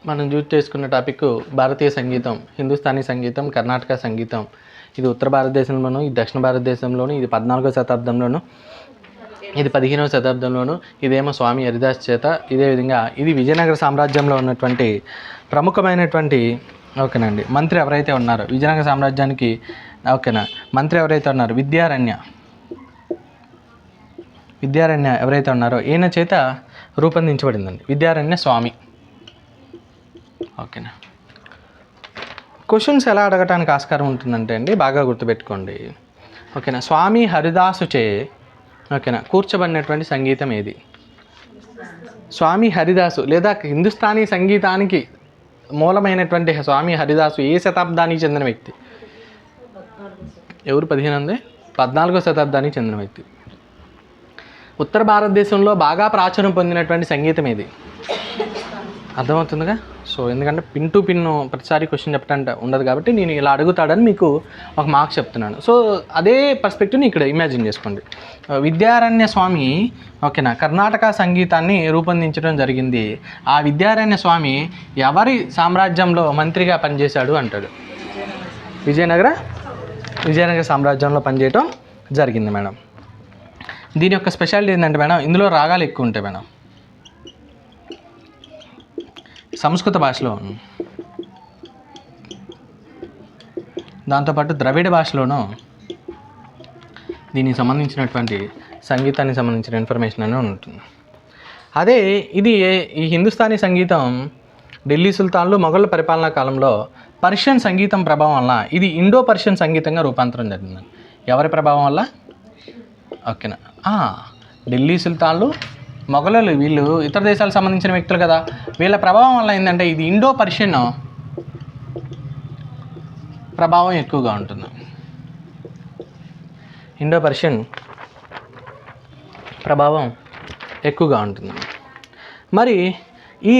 మనం చేసుకున్న టాపిక్ భారతీయ సంగీతం, హిందుస్థానీ సంగీతం, కర్ణాటక సంగీతం. ఇది ఉత్తర భారతదేశంలోను, ఇది దక్షిణ భారతదేశంలోను, ఇది 14వ శతాబ్దంలోను, ఇది 15వ శతాబ్దంలోను. ఇదేమో స్వామి హరిదాస్ చేత. ఇదే విధంగా ఇది విజయనగర సామ్రాజ్యంలో ఉన్నటువంటి ప్రముఖమైనటువంటి ఓకేనండి మంత్రి ఎవరైతే ఉన్నారో విజయనగర సామ్రాజ్యానికి ఓకేనా మంత్రి ఎవరైతే ఉన్నారో విద్యారణ్య ఎవరైతే ఉన్నారో ఈయన చేత రూపొందించబడిందండి. విద్యారణ్య స్వామి. ఓకేనా. క్వశ్చన్స్ ఎలా అడగటానికి ఆస్కారం ఉంటుందంటే అండి బాగా గుర్తుపెట్టుకోండి. ఓకేనా. స్వామి హరిదాసు చే ఓకేనా కూర్చబడినటువంటి సంగీతం ఏది? స్వామి హరిదాసు లేదా హిందుస్థానీ సంగీతానికి మూలమైనటువంటి స్వామి హరిదాసు ఏ శతాబ్దానికి చెందిన వ్యక్తి? ఎవరు? 14వ శతాబ్దానికి చెందిన వ్యక్తి. ఉత్తర భారతదేశంలో బాగా ప్రాచుర్యం పొందినటువంటి సంగీతం ఏది? అర్థమవుతుందిగా. సో ఎందుకంటే పిన్ టు పిన్ ప్రతిసారి క్వశ్చన్ చెప్పడానికి ఉండదు కాబట్టి నేను ఇలా అడుగుతాడని మీకు ఒక మార్క్స్ చెప్తున్నాను. సో అదే పర్స్పెక్టివ్ని ఇక్కడ ఇమాజిన్ చేసుకోండి. విద్యారణ్య స్వామి ఓకేనా కర్ణాటక సంగీతాన్ని రూపొందించడం జరిగింది. ఆ విద్యారణ్య స్వామి ఎవరి సామ్రాజ్యంలో మంత్రిగా పనిచేశాడు అంటాడు? విజయనగర సామ్రాజ్యంలో పనిచేయటం జరిగింది మేడం. దీని యొక్క స్పెషాలిటీ ఏంటంటే మేడం ఇందులో రాగాలు ఎక్కువ ఉంటాయి మేడం. సంస్కృత భాషలో, దాంతోపాటు ద్రవిడ భాషలోనూ దీనికి సంబంధించినటువంటి సంగీతానికి సంబంధించిన ఇన్ఫర్మేషన్ అనేది ఉంటుంది. అదే ఇది ఈ హిందుస్థానీ సంగీతం ఢిల్లీ సుల్తాన్లు మొఘళ్ళ పరిపాలనా కాలంలో పర్షియన్ సంగీతం ప్రభావం వల్ల ఇది ఇండో పర్షియన్ సంగీతంగా రూపాంతరం జరిగింది. ఎవరి ప్రభావం వల్ల? ఓకేనా. ఢిల్లీ సుల్తాన్లు మొఘలులు వీళ్ళు ఇతర దేశాలకు సంబంధించిన వ్యక్తులు కదా, వీళ్ళ ప్రభావం వల్ల ఏంటంటే ఇది ఇండో పర్షియన్ ప్రభావం ఎక్కువగా ఉంటుంది. ఇండో పర్షియన్ ప్రభావం ఎక్కువగా ఉంటుంది. మరి ఈ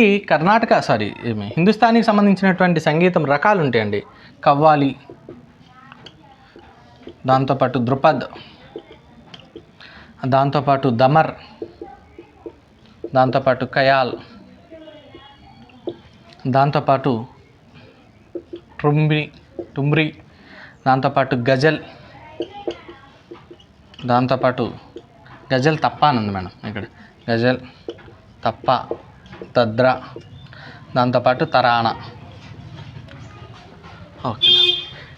హిందుస్థానీకి సంబంధించినటువంటి సంగీతం రకాలు ఉంటాయండి. కవ్వాలి, దాంతోపాటు ధ్రుపద్, దాంతోపాటు దమర్, దాంతోపాటు ఖయాల్, దాంతోపాటు ఠుమ్రీ, దాంతోపాటు గజల్, దాంతోపాటు గజల్ తప్ప అని ఉంది మేడం ఇక్కడ. గజల్ తప్ప, తద్ర, దాంతోపాటు తరానా. ఓకే.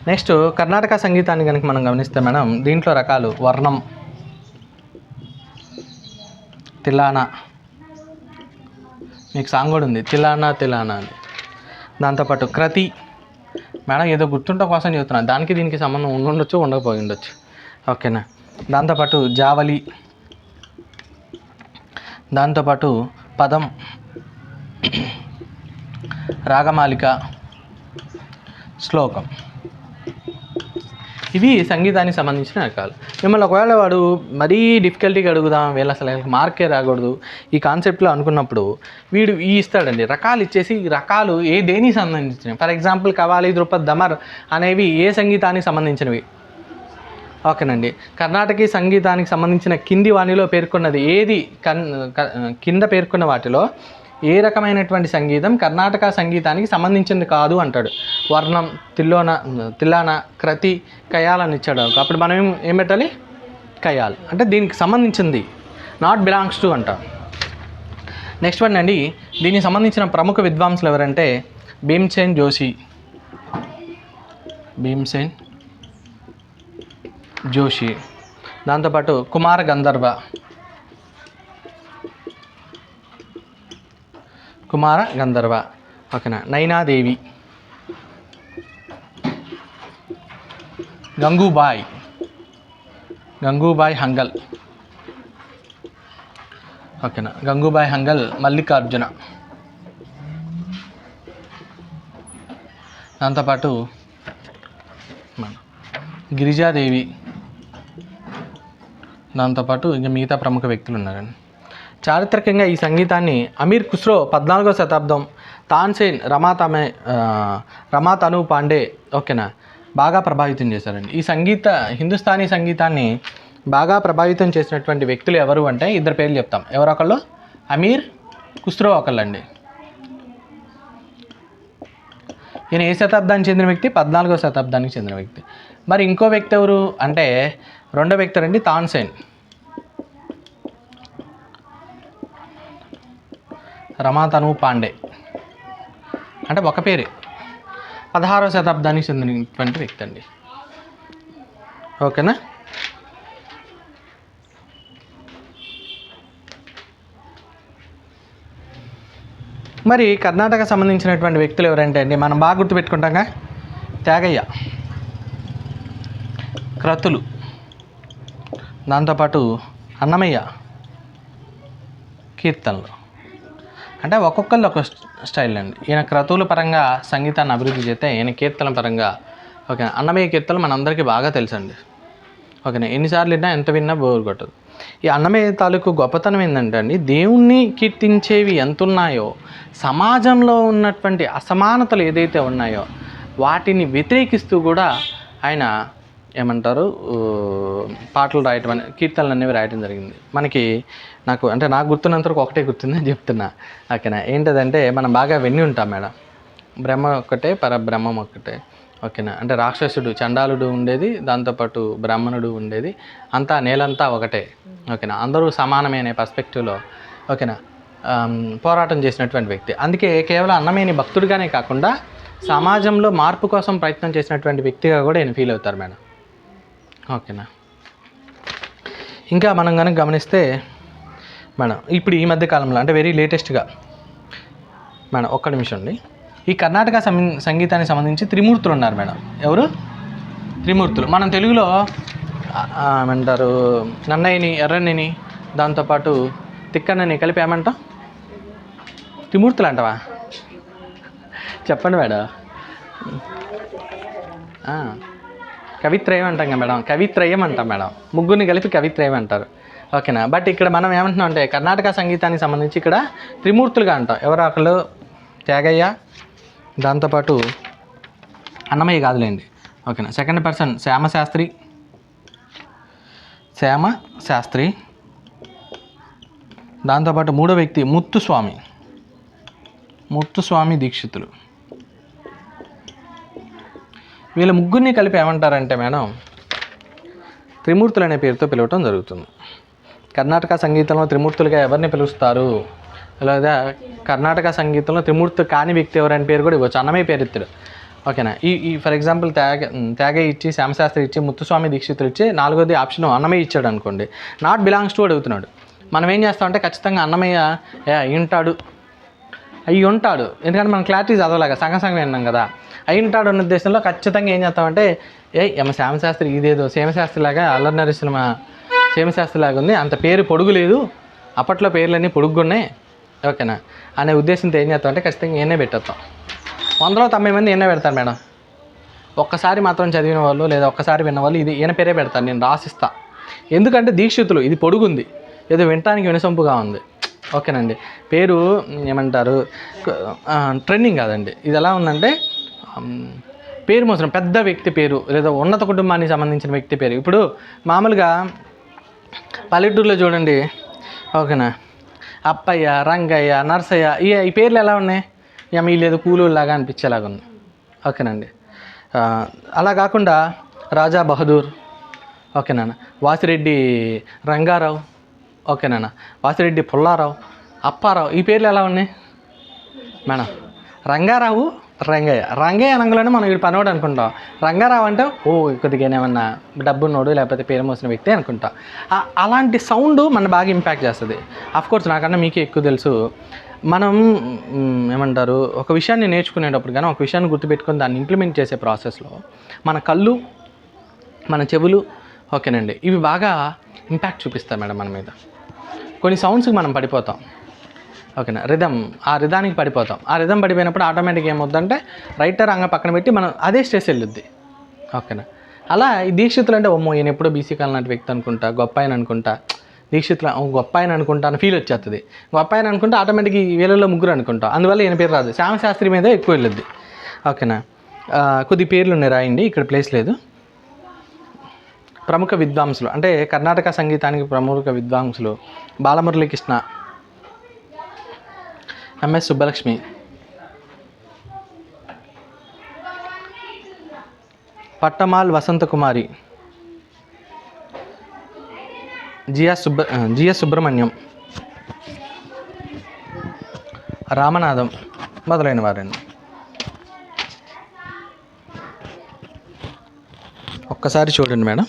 నెక్స్ట్ కర్ణాటక సంగీతాన్ని కనుక మనం గమనిస్తే మేడం దీంట్లో రకాలు వర్ణం, తిలానా, మీకు సాంగ్ కూడా ఉంది తిలానా అని. దాంతోపాటు క్రతి మేడం ఏదో గుర్తుంట కోసం చెబుతున్నాను, దానికి దీనికి సంబంధం ఉండొచ్చు ఉండకపోయి ఉండొచ్చు. ఓకేనా. దాంతోపాటు జావలి, దాంతోపాటు పదం, రాగమాలిక, శ్లోకం. ఇవి సంగీతానికి సంబంధించిన రకాలు. మిమ్మల్ని ఒకవేళ వాడు మరీ డిఫికల్టీగా అడుగుదాం, వీళ్ళు అసలు మార్కే రాకూడదు ఈ కాన్సెప్ట్లో అనుకున్నప్పుడు వీడు ఇస్తాడండి రకాలు ఇచ్చేసి, రకాలు దేనికి సంబంధించినవి. ఫర్ ఎగ్జాంపుల్ కవాలి, ధ్రుపద్, దమర్ అనేవి ఏ సంగీతానికి సంబంధించినవి? ఓకేనండి. కర్ణాటకీ సంగీతానికి సంబంధించిన కింది వాణిలో పేర్కొన్నది ఏది? కింద పేర్కొన్న వాటిలో ఏ రకమైనటువంటి సంగీతం కర్ణాటక సంగీతానికి సంబంధించింది కాదు అంటాడు. వర్ణం, తిల్లానా, క్రతి, ఖయాల్ అని ఇచ్చాడు. అప్పుడు మనం ఏం పెట్టాలి? ఖయాల్ అంటే దీనికి సంబంధించింది, నాట్ బిలాంగ్స్ టు అంటాం. నెక్స్ట్ వన్ అండి, దీనికి సంబంధించిన ప్రముఖ విద్వాంసులు ఎవరంటే భీమ్సేన్ జోషి, దాంతోపాటు కుమార గంధర్వ, ఓకేనా. నైనాదేవి, గంగూబాయ్ హంగల్, ఓకేనా. గంగూబాయ్ హంగల్, మల్లికార్జున, దాంతోపాటు గిరిజాదేవి, దాంతోపాటు ఇంకా మిగతా ప్రముఖ వ్యక్తులు ఉన్నారండి. చారిత్రకంగా ఈ సంగీతాన్ని అమీర్ ఖుస్రో 14వ శతాబ్దం, తాన్సేన్, రమాతను పాండే ఓకేనా బాగా ప్రభావితం చేశారండి. ఈ హిందుస్థానీ సంగీతాన్ని బాగా ప్రభావితం చేసినటువంటి వ్యక్తులు ఎవరు అంటే ఇద్దరు పేర్లు చెప్తాం. ఎవరొకళ్ళు? అమీర్ ఖుస్రో ఒకళ్ళండి. ఈయన ఏ శతాబ్దానికి చెందిన వ్యక్తి? 14వ శతాబ్దానికి చెందిన వ్యక్తి. మరి ఇంకో వ్యక్తి ఎవరు అంటే రెండో వ్యక్తి అండి తాన్సేన్. రమాతను పాండే అంటే ఒక పేరే, 16వ శతాబ్దానికి చెందినటువంటి వ్యక్తి అండి. ఓకేనా? మరి కర్ణాటక సంబంధించినటువంటి వ్యక్తులు ఎవరంటే అండి మనం బాగా గుర్తుపెట్టుకుంటాంగా, త్యాగయ్య, క్రతులు, దాంతోపాటు అన్నమయ్య, కీర్తనలు. అంటే ఒక్కొక్కళ్ళు ఒక స్టైల్ అండి. ఈయన క్రతువుల పరంగా సంగీతాన్ని అభివృద్ధి చేస్తే ఈయన కీర్తన పరంగా ఓకే. అన్నమయ్య కీర్తనలు మనందరికీ బాగా తెలుసండి. ఓకేనా? ఎన్నిసార్లు విన్నా ఎంత విన్నా బోర్ కొట్టదు. ఈ అన్నమయ్య తాలూకు గొప్పతనం ఏంటంటే అండి, దేవుణ్ణి కీర్తించేవి ఎంత ఉన్నాయో సమాజంలో ఉన్నటువంటి అసమానతలు ఏదైతే ఉన్నాయో వాటిని వ్యతిరేకిస్తూ కూడా ఆయన ఏమంటారు పాటలు రాయటం అని, కీర్తనలు అనేవి రాయటం జరిగింది. నాకు గుర్తున్నంతవరకు ఒకటే గుర్తుందని చెప్తున్నా. ఓకేనా? ఏంటదంటే మనం బాగా విని ఉంటాం మేడం, బ్రహ్మ ఒక్కటే పరబ్రహ్మం ఒక్కటే. ఓకేనా? అంటే రాక్షసుడు చండాలుడు ఉండేది, దాంతోపాటు బ్రాహ్మణుడు ఉండేది, అంతా నేలంతా ఒకటే. ఓకేనా? అందరూ సమానమే అనే పర్స్పెక్టివ్లో ఓకేనా పోరాటం చేసినటువంటి వ్యక్తి. అందుకే కేవలం అన్నమయ్యని భక్తుడిగానే కాకుండా సమాజంలో మార్పు కోసం ప్రయత్నం చేసినటువంటి వ్యక్తిగా కూడా ఆయన ఫీల్ అవుతారు మేడం. ఓకేనా? ఇంకా మనం కనుక గమనిస్తే మేడం ఇప్పుడు ఈ మధ్య కాలంలో అంటే వెరీ లేటెస్ట్గా మేడం ఒక్క నిమిషం అండి, ఈ కర్ణాటక సంగీతానికి సంబంధించి త్రిమూర్తులు ఉన్నారు మేడం. ఎవరు? త్రిమూర్తులు. మనం తెలుగులో ఏమంటారు నన్నయ్యని, ఎర్రన్నని, దాంతోపాటు తిక్కన్నని కలిపి ఏమంటాం? త్రిమూర్తులు అంటావా? చెప్పండి మేడం. కవిత్రయం అంటాం కదా మేడం, కవిత్రయం అంటాం మేడం. ముగ్గురిని కలిపి కవిత్రయం అంటారు. ఓకేనా? బట్ ఇక్కడ మనం ఏమంటున్నాం అంటే కర్ణాటక సంగీతానికి సంబంధించి ఇక్కడ త్రిమూర్తులుగా అంటాం. ఎవరు అక్కడ? త్యాగయ్య, దాంతోపాటు అన్నమయ్య కాదులేండి. ఓకేనా? సెకండ్ పర్సన్ శ్యామశాస్త్రి, దాంతోపాటు మూడో వ్యక్తి ముత్తుస్వామి దీక్షితులు. వీళ్ళ ముగ్గురిని కలిపి ఏమంటారంటే మేడం త్రిమూర్తులు అనే పేరుతో పిలవటం జరుగుతుంది. కర్ణాటక సంగీతంలో త్రిమూర్తులుగా ఎవరిని పిలుస్తారు, లేదా కర్ణాటక సంగీతంలో త్రిమూర్తి కాని వ్యక్తి ఎవరైనా పేరు కూడా ఇవ్వచ్చు. అన్నమయ్య పేరు ఎత్తాడు. ఓకేనా? ఈ ఫర్ ఎగ్జాంపుల్ త్యాగయ్య ఇచ్చి, శ్యామశాస్త్రి ఇచ్చి, ముత్తుస్వామి దీక్షితులు ఇచ్చి, నాలుగోది ఆప్షన్ అన్నమయ్య ఇచ్చాడు అనుకోండి, నాట్ బిలాంగ్స్ టు అడుగుతున్నాడు. మనం ఏం చేస్తామంటే ఖచ్చితంగా అన్నమయ్య అయి ఉంటాడు, ఎందుకంటే మనం క్లారిటీ చదవలేక సగం విన్నాం కదా, అయి ఉంటాడు అన్న ఉద్దేశంలో ఖచ్చితంగా ఏం చేస్తామంటే శ్యామశాస్త్రి ఇదేదో సేమశాస్త్రిలాగా అల్లరి నరసింహ సేమశాస్త్రిలాగా ఉంది, అంత పేరు పొడుగు లేదు, అప్పట్లో పేర్లన్నీ పొడుగున్నాయి. ఓకేనా? అనే ఉద్దేశంతో ఏం చేస్తామంటే ఖచ్చితంగా ఏనే పెట్టేస్తాం. 100లో 90 మంది ఏనే పెడతారు మేడం. ఒక్కసారి మాత్రం చదివిన వాళ్ళు లేదా ఒక్కసారి విన్న వాళ్ళు ఇది ఈయన పేరే పెడతాను, నేను రాసిస్తా. ఎందుకంటే దీక్షితులు ఇది పొడుగుంది, ఏదో వినటానికి వినసొంపుగా ఉంది. ఓకేనండి? పేరు ఏమంటారు ట్రెండింగ్ కాదండి. ఇది ఎలా ఉందంటే పేరు మోసం పెద్ద వ్యక్తి పేరు లేదా ఉన్నత కుటుంబానికి సంబంధించిన వ్యక్తి పేరు. ఇప్పుడు మామూలుగా పల్లెటూరులో చూడండి, ఓకేనా, అప్పయ్య, రంగయ్య, నర్సయ్య ఈ పేర్లు ఎలా ఉన్నాయి? వీళ్ళేదో కూలోళ్ళలాగా అనిపించేలాగా ఉంది. ఓకేనండి? అలా కాకుండా రాజా బహదూర్, ఓకేనా, వాసిరెడ్డి రంగారావు, ఓకేనా, వాసిరెడ్డి పుల్లారావు, అప్పారావు, ఈ పేర్లు ఎలా ఉన్నాయి మేడం? రంగారావు, రంగయ్య అనగానే మనం వీడు పనివాడు అనుకుంటాం. రంగారావు అంటే కొద్దిగా ఏమన్నా డబ్బున్నోడు లేకపోతే పేరు మోసిన వ్యక్తి అనుకుంటాం. అలాంటి సౌండ్ మన బాగా ఇంపాక్ట్ చేస్తుంది. అఫ్కోర్స్ నాకన్నా మీకే ఎక్కువ తెలుసు. మనం ఏమంటారు ఒక విషయాన్ని నేర్చుకునేటప్పుడు కానీ ఒక విషయాన్ని గుర్తుపెట్టుకొని దాన్ని ఇంప్లిమెంట్ చేసే ప్రాసెస్లో మన కళ్ళు, మన చెవులు, ఓకేనండి, ఇవి బాగా ఇంపాక్ట్ చూపిస్తాయి మేడం మన మీద. కొన్ని సౌండ్స్కి మనం పడిపోతాం. ఓకేనా? ఆ రిథానికి పడిపోతాం. ఆ రిథం పడిపోయినప్పుడు ఆటోమేటిక్గా ఏమవుతుందంటే రైటర్ అంగ పక్కన పెట్టి మనం అదే స్ట్రెస్ వెళ్ళుద్ది. ఓకేనా? అలా ఈ దీక్షితులు అంటే ఈయన ఎప్పుడో బీసీ కాలం లాంటి వ్యక్తి అనుకుంటా, గొప్ప ఆయన అనుకుంటా, దీక్షితులు గొప్ప ఆయన అనుకుంటా అని ఫీల్ వచ్చేస్తుంది. గొప్ప ఆయన అనుకుంటే ఆటోమేటిక్గా ఈ వీళ్ళలో ముగ్గురు అనుకుంటాం, అందువల్ల ఈయన పేరు రాదు. శ్యామశాస్త్రి మీద ఎక్కువ వెళ్ళుద్ది. ఓకేనా? కొద్ది పేర్లు ఉన్నాయి, రాయండి, ఇక్కడ ప్లేస్ లేదు. ప్రముఖ విద్వాంసులు అంటే కర్ణాటక సంగీతానికి ప్రముఖ విద్వాంసులు బాలమురళీకృష్ణ, ఎంఎస్ సుబ్బలక్ష్మి, పట్టమాల్ వసంతకుమారి, జిఎస్ సుబ్రహ్మణ్యం, రామనాథం మొదలైన వారండి. ఒక్కసారి చూడండి మేడం.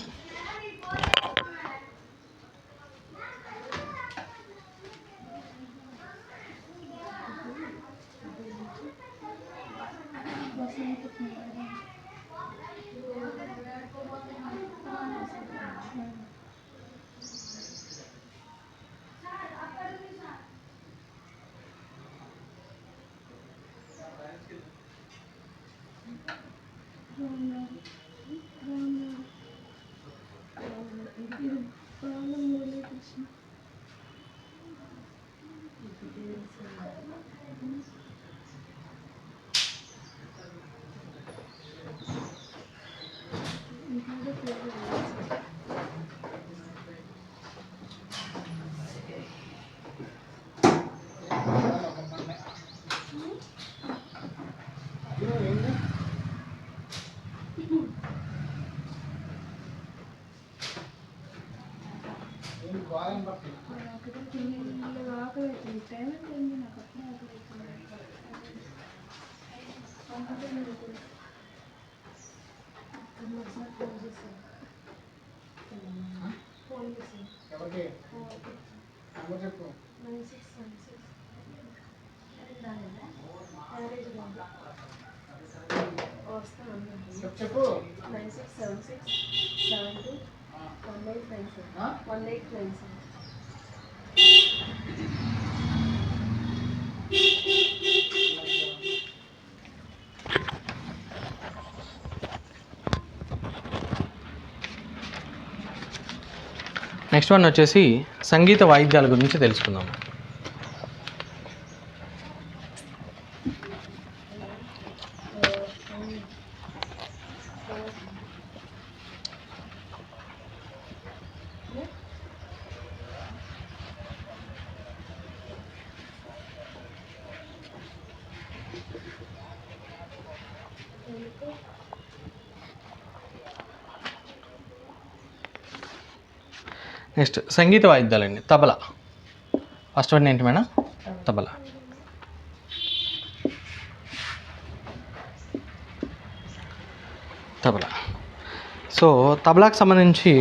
చెప్పు 9676721897. నెక్స్ట్ వన్ వచ్చేసి సంగీత వాయిద్యాల గురించి తెలుసుకుందాం. నెక్స్ట్ సంగీత వాయిద్యాలండి. తబలా ఫస్ట్ వన్ ఏంటి మేడం? తబలా. తబలా. సో తబలాకు సంబంధించి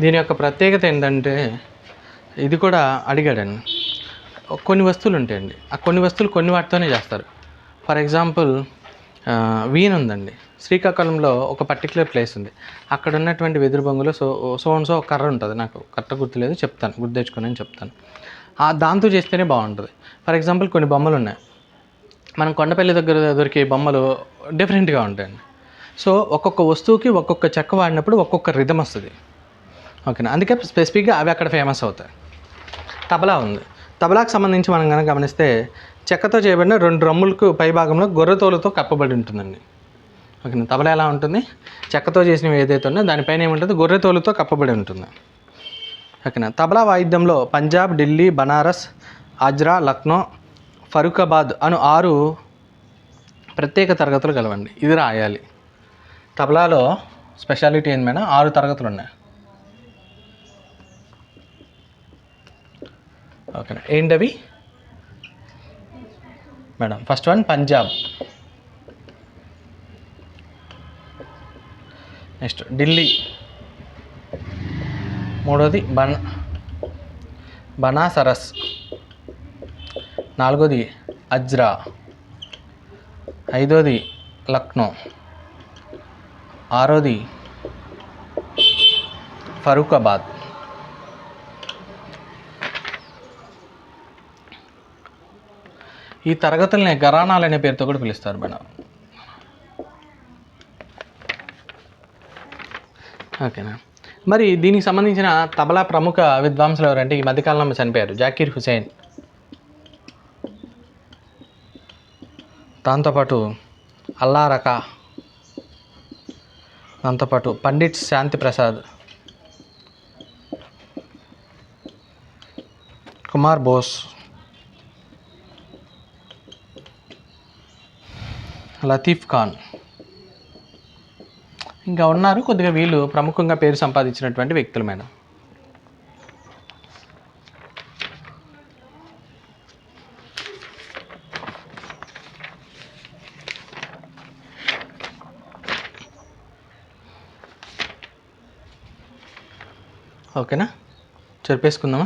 దీని యొక్క ప్రత్యేకత ఏంటంటే, ఇది కూడా అడిగాడండి. కొన్ని వస్తువులు ఉంటాయండి, ఆ కొన్ని వస్తువులు కొన్ని వాటితోనే చేస్తారు. ఫర్ ఎగ్జాంపుల్ వీణ ఉందండి. శ్రీకాకుళంలో ఒక పర్టికులర్ ప్లేస్ ఉంది, అక్కడ ఉన్నటువంటి వెదురు బొంగులో సో ఒక కర్ర ఉంటుంది, నాకు కరెక్ట్ గుర్తులేదు, చెప్తాను, గుర్తు తెచ్చుకొని చెప్తాను. దాంతో చేస్తేనే బాగుంటుంది. ఫర్ ఎగ్జాంపుల్ కొన్ని బొమ్మలు ఉన్నాయి, మనం కొండపల్లి దగ్గర దొరికే బొమ్మలు డిఫరెంట్గా ఉంటాయండి. సో ఒక్కొక్క వస్తువుకి ఒక్కొక్క చెక్క వాడినప్పుడు ఒక్కొక్క రిథం వస్తుంది. ఓకేనా, అందుకే స్పెసిఫిక్గా అవి అక్కడ ఫేమస్ అవుతాయి. తబలా ఉంది. తబలాకు సంబంధించి మనం కనుక గమనిస్తే చెక్కతో చేయబడిన 2 డ్రమ్ములకు పై భాగంలో గొర్రెతోలుతో కప్పబడి ఉంటుందండి. ఓకేనా, తబలా ఎలా ఉంటుంది? చెక్కతో చేసినవి ఏదైతే ఉన్నాయో దానిపైన ఏముంటుంది? గొర్రెతోలుతో కప్పబడి ఉంటుంది. ఓకేనా, తబలా వాయిద్యంలో పంజాబ్, ఢిల్లీ, బనారస్, ఆజ్రా, లక్నో, ఫరూఖాబాద్ అను 6 ప్రత్యేక తరగతులు కలవండి. ఇది రాయాలి. తబలాలో స్పెషాలిటీ ఏంది మేడం? 6 తరగతులు ఉన్నాయి. ఓకేనా, ఏంటవి madam? First one Punjab, next Delhi, మూడోది బనాసరస్, నాలుగోది అజ్రా, ఐదోది లక్నో, ఆరోది ఫరూఖాబాద్. ఈ తరగతుల్ని ఘరానాలు అనే పేరుతో కూడా పిలుస్తారు మేడం. ఓకేనా, మరి దీనికి సంబంధించిన తబలా ప్రముఖ విద్వాంసులు ఎవరంటే ఈ మధ్యకాలంలో చనిపోయారు, జాకీర్ హుసేన్, దాంతోపాటు అల్లా రకా, దాంతోపాటు పండిట్ శాంతి ప్రసాద్, కుమార్ బోస్, లతీఫ్ ఖాన్, ఇంకా ఉన్నారు కొద్దిగా వీళ్ళు ప్రముఖంగా పేరు సంపాదించినటువంటి వ్యక్తులు మేడం. ఓకేనా, చెరిపేసుకుందామా?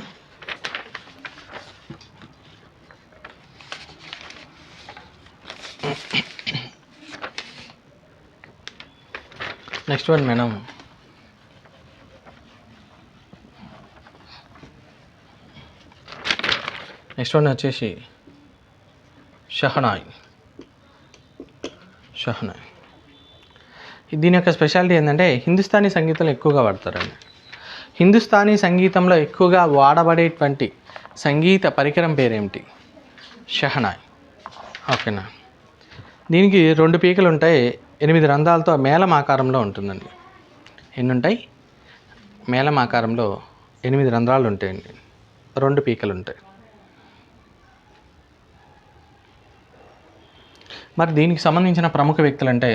Next one madam, next one వచ్చేసి షహనాయ్. దీని యొక్క స్పెషాలిటీ ఏంటంటే హిందుస్థానీ సంగీతంలో ఎక్కువగా వాడతారండి. హిందుస్థానీ సంగీతంలో ఎక్కువగా వాడబడేటువంటి సంగీత పరికరం పేరేమిటి? షహనాయ్. ఓకేనా, దీనికి 2 పీకలు ఉంటాయి, 8 రంధ్రాలతో మేళం ఆకారంలో ఉంటుందండి. ఎన్ని ఉంటాయి? మేళం ఆకారంలో 8 రంధ్రాలు ఉంటాయండి, 2 పీకలు ఉంటాయి. మరి దీనికి సంబంధించిన ప్రముఖ వ్యక్తులు అంటే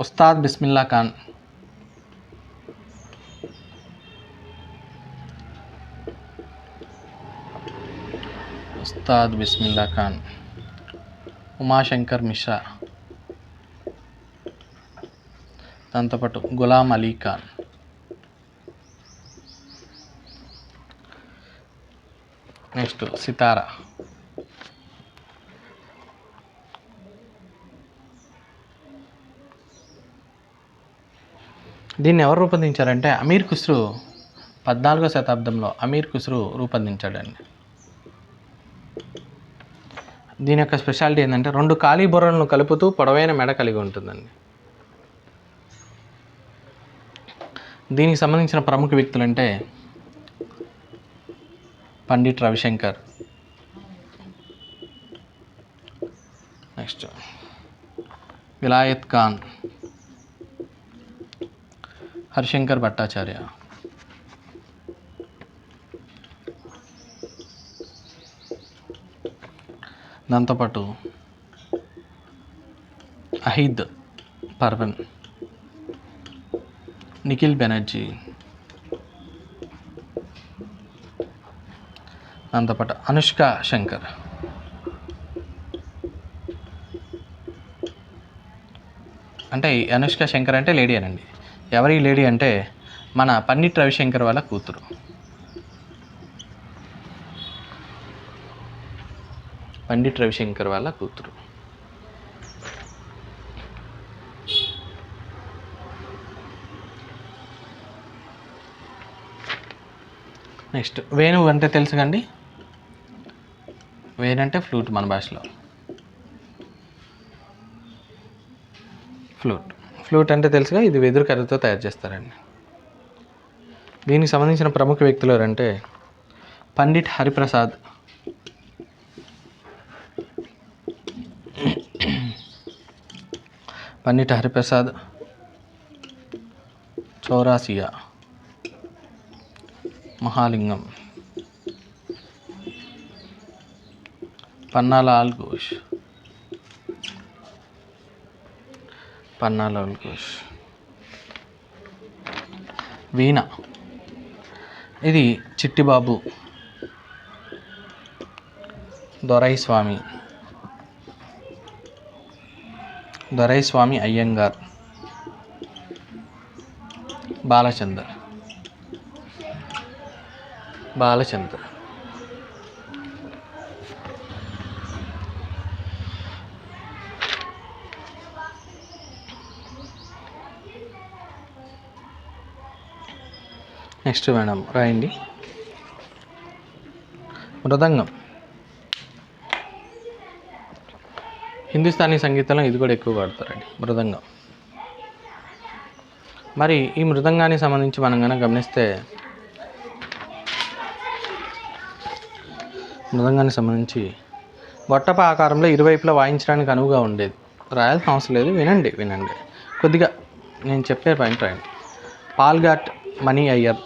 ఉస్తాద్ బిస్మిల్లా ఖాన్, ఉమాశంకర్ మిశ్రా, దాంతోపాటు గులాం అలీ ఖాన్, నెక్స్ట్ సితారా, దీన్ని ఎవరు రూపొందించారంటే అమీర్ ఖుస్రూ, 14వ శతాబ్దంలో అమీర్ ఖుస్రూ రూపొందించాడండి. దీని యొక్క స్పెషాలిటీ ఏంటంటే 2 ఖాళీ బొర్రలను కలుపుతూ పొడవైన మెడ కలిగి ఉంటుందండి. దీనికి సంబంధించిన ప్రముఖ వ్యక్తులు అంటే పండిట్ రవిశంకర్, నెక్స్ట్ విలాయత్ ఖాన్, హరిశంకర్ భట్టాచార్య, దాంతోపాటు అహీద్ పర్వన్, నిఖిల్ బెనర్జీ, దాంతోపాటు అనుష్క శంకర్. అంటే ఈ అనుష్క శంకర్ అంటే లేడీ అనండి. ఎవరి లేడీ అంటే మన పండిట్ రవిశంకర్ వాళ్ళ కూతురు. పండిట్ రవిశంకర్ వాళ్ళ కూతురు. నెక్స్ట్ వేణువు అంటే తెలుసు కండి. వేణు అంటే ఫ్లూట్ మన భాషలో. ఫ్లూట్ అంటే తెలుసుగా, ఇది వెదురు కర్రతో తయారు చేస్తారండి. దీనికి సంబంధించిన ప్రముఖ వ్యక్తులు ఎవరంటే పండిట్ హరిప్రసాద్, చౌరాసియా, మహాలింగం, పన్నాలాల్ ఘోష్, వీణ ఇది చిట్టిబాబు, దొరైస్వామి అయ్యంగార్, బాలచందర్. నెక్స్ట్ మేడం రాయండి, మృదంగం. హిందుస్థానీ సంగీతంలో ఇది కూడా ఎక్కువ వాడతారండి, మృదంగం. మరి ఈ మృదంగానికి సంబంధించి మనం కనుక గమనిస్తే, మృదంగానికి సంబంధించి గొట్టప ఆకారంలో ఇరువైపులా వాయించడానికి అనువుగా ఉండేది. రాయాల్సిన అవసరం లేదు, వినండి కొద్దిగా నేను చెప్పే పాయింట్ రాయండి. పాల్ఘాట్ మణి అయ్యర్,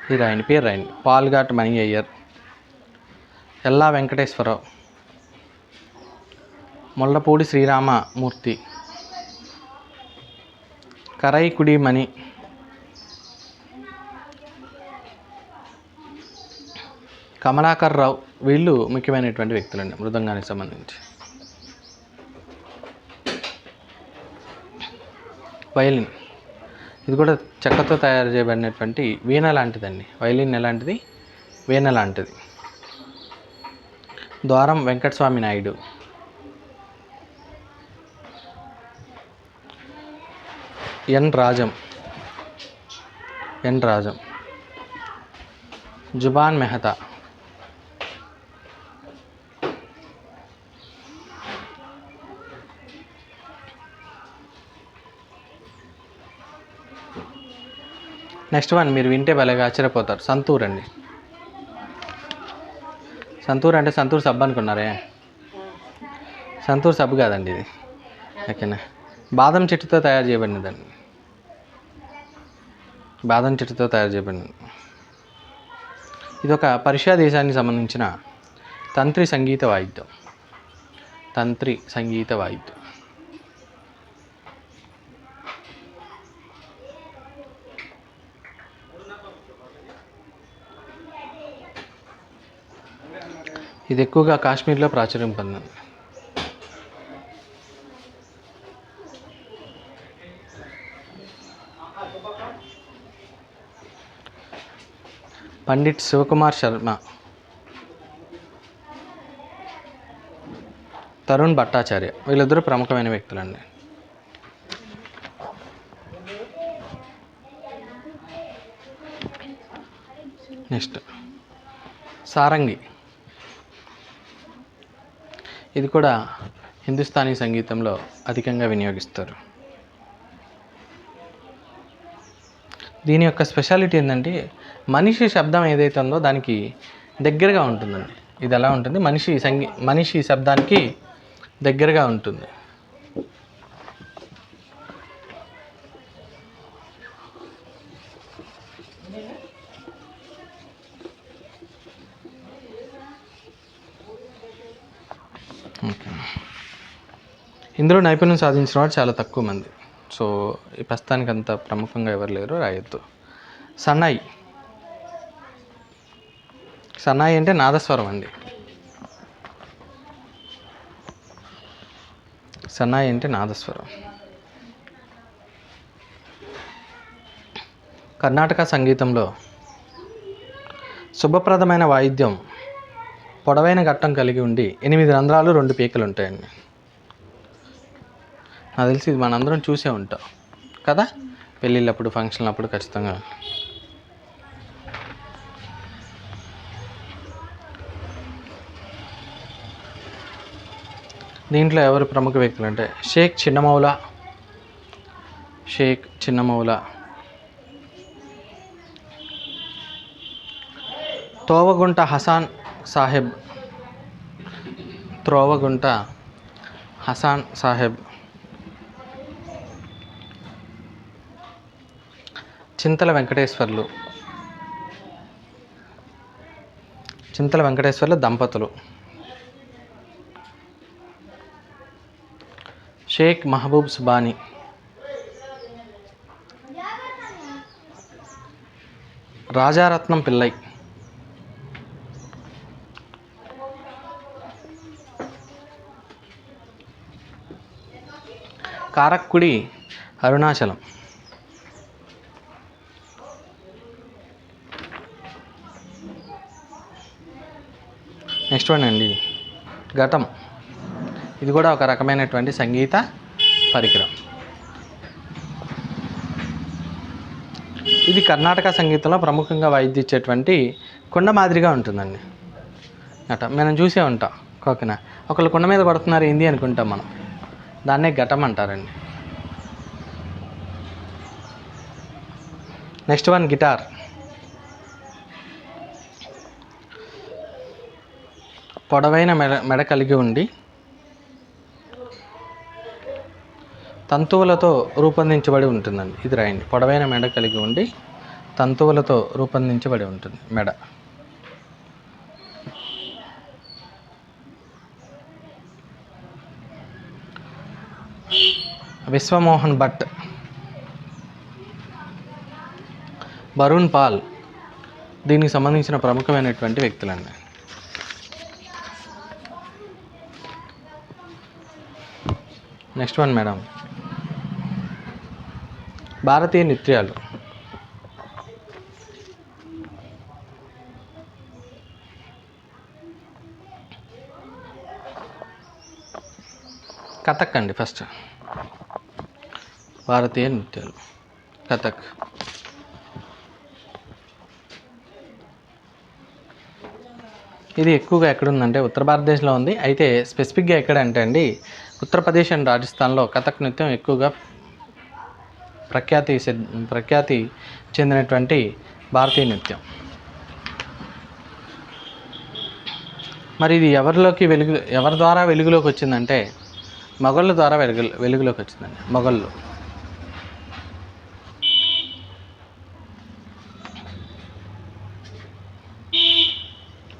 ఇది రాయండి, పేరు రాయండి. పాల్ఘాట్ మణి అయ్యర్, ఎల్లా వెంకటేశ్వరరావు, ముళ్ళపూడి శ్రీరామమూర్తి, కరైకుడి మణి, కమలాకర్ రావు, వీళ్ళు ముఖ్యమైనటువంటి వ్యక్తులండి మృదంగానికి సంబంధించి. వైలిన్, ఇది కూడా చెక్కతో తయారు చేయబడినటువంటి వీణ లాంటిదండి. వైలిన్ ఎలాంటిది? వీణ లాంటిది. ద్వారం వెంకటస్వామి నాయుడు. ఎన్ రాజం, జుబాన్ మెహతా, నెక్స్ట్ వన్ మీరు వింటే భలేగా ఆశ్చర్యపోతారు. సంతూర్ అండి. సంతూర్ అంటే సంతూర్ సబ్బు అనుకున్నారే? సంతూర్ సబ్బు కాదండి ఇది. ఓకేనా? బాదం చెట్టుతో తయారు చేయబడినదండి. బాదం చెట్టుతో తయారు చేయబడినది. ఇది ఒక పర్షియా దేశానికి సంబంధించిన తంత్రి సంగీత వాయిద్యం. ఇది ఎక్కువగా కాశ్మీర్లో ప్రాచుర్యం పొందింది. పండిట్ శివకుమార్ శర్మ, తరుణ్ భట్టాచార్య, వీళ్ళిద్దరూ ప్రముఖమైన వ్యక్తులండి. నెక్స్ట్ సారంగి, ఇది కూడా హిందుస్థానీ సంగీతంలో అధికంగా వినియోగిస్తారు. దీని యొక్క స్పెషాలిటీ ఏంటంటే మనిషి శబ్దం ఏదైతే ఉందో దానికి దగ్గరగా ఉంటుందండి. ఇది ఎలా ఉంటుంది? మనిషి శబ్దానికి దగ్గరగా ఉంటుంది. ఇందులో నైపుణ్యం సాధించిన వాడు చాలా తక్కువ మంది. సో ఈ ప్రస్తుతానికి అంత ప్రముఖంగా ఎవరు లేరు, రాయొద్దు. సన్నాయి అంటే నాదస్వరం అండి. సన్నాయి అంటే నాదస్వరం. కర్ణాటక సంగీతంలో శుభప్రదమైన వాయిద్యం పొడవైన ఘట్టం కలిగి ఉండి 8 రంధ్రాలు 2 పీకలు ఉంటాయండి. నాకు తెలిసి ఇది మనందరం చూసే ఉంటాం కదా, పెళ్ళిళ్ళప్పుడు ఫంక్షన్లప్పుడు ఖచ్చితంగా. దీంట్లో ఎవరు ప్రముఖ వ్యక్తులు అంటే షేక్ చిన్నమౌలా, త్రోవగుంట హసాన్ సాహెబ్, చింతల వెంకటేశ్వర్లు దంపతులు, షేక్ మహబూబ్ సుబానీ, రాజారత్నం పిల్లై, కారక్కుడి అరుణాచలం, నెక్స్ట్ వన్ అండి ఘటం. ఇది కూడా ఒక రకమైనటువంటి సంగీత పరికరం. ఇది కర్ణాటక సంగీతంలో ప్రముఖంగా వాయిద్యించేటువంటి కుండ మాదిరిగా ఉంటుందండి. మనం చూసే ఉంటాం. ఓకేనా? ఒకళ్ళు కుండ మీద కొడుతున్నారు ఏంది అనుకుంటాం మనం, దాన్నే ఘటం అంటారండి. Next one guitar. పొడవైన మెడ కలిగి ఉండి తంతువులతో రూపొందించబడి ఉంటుందండి. ఇది రాయండి. పొడవైన మెడ కలిగి ఉండి తంతువులతో రూపొందించబడి ఉంటుంది మెడ. విశ్వమోహన్ భట్, బరూన్ పాల్ దీనికి సంబంధించిన ప్రముఖమైనటువంటి వ్యక్తులండి. నెక్స్ట్ వన్ మేడం, భారతీయ నృత్యాలు. కథక్ అండి ఫస్ట్, భారతీయ నృత్యాలు కథక్. ఇది ఎక్కువగా ఎక్కడుందంటే ఉత్తర భారతదేశంలో ఉంది. అయితే స్పెసిఫిక్గా ఎక్కడ అంటే అండి, ఉత్తరప్రదేశ్ అండ్ రాజస్థాన్లో కథక్ నృత్యం ఎక్కువగా ప్రఖ్యాతి చెందినటువంటి భారతీయ నృత్యం. మరి ఇది ఎవరి ద్వారా వెలుగులోకి వచ్చిందంటే మొఘళ్ళ ద్వారా వెలుగులోకి వచ్చిందండి. మొఘళ్ళు.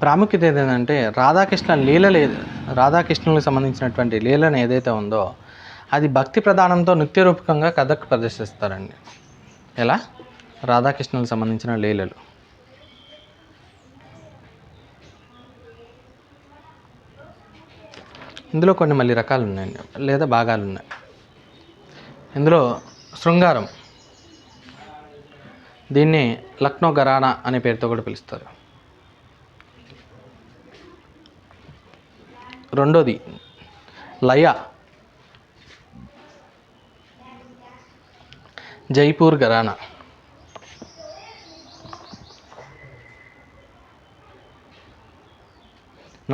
ప్రాముఖ్యత ఏదైందంటే రాధాకృష్ణులకు సంబంధించినటువంటి లీలను ఏదైతే ఉందో అది భక్తి ప్రధానంతో నృత్య రూపకంగా కథక్ ప్రదర్శిస్తారండి. ఎలా? రాధాకృష్ణులకు సంబంధించిన లీలలు. ఇందులో కొన్ని మళ్ళీ రకాలు ఉన్నాయండి, లేదా భాగాలు ఉన్నాయి. ఇందులో శృంగారం, దీన్ని లక్నో ఘరానా అనే పేరుతో కూడా పిలుస్తారు. రెండోది లయ, జైపూర్ ఘరానా.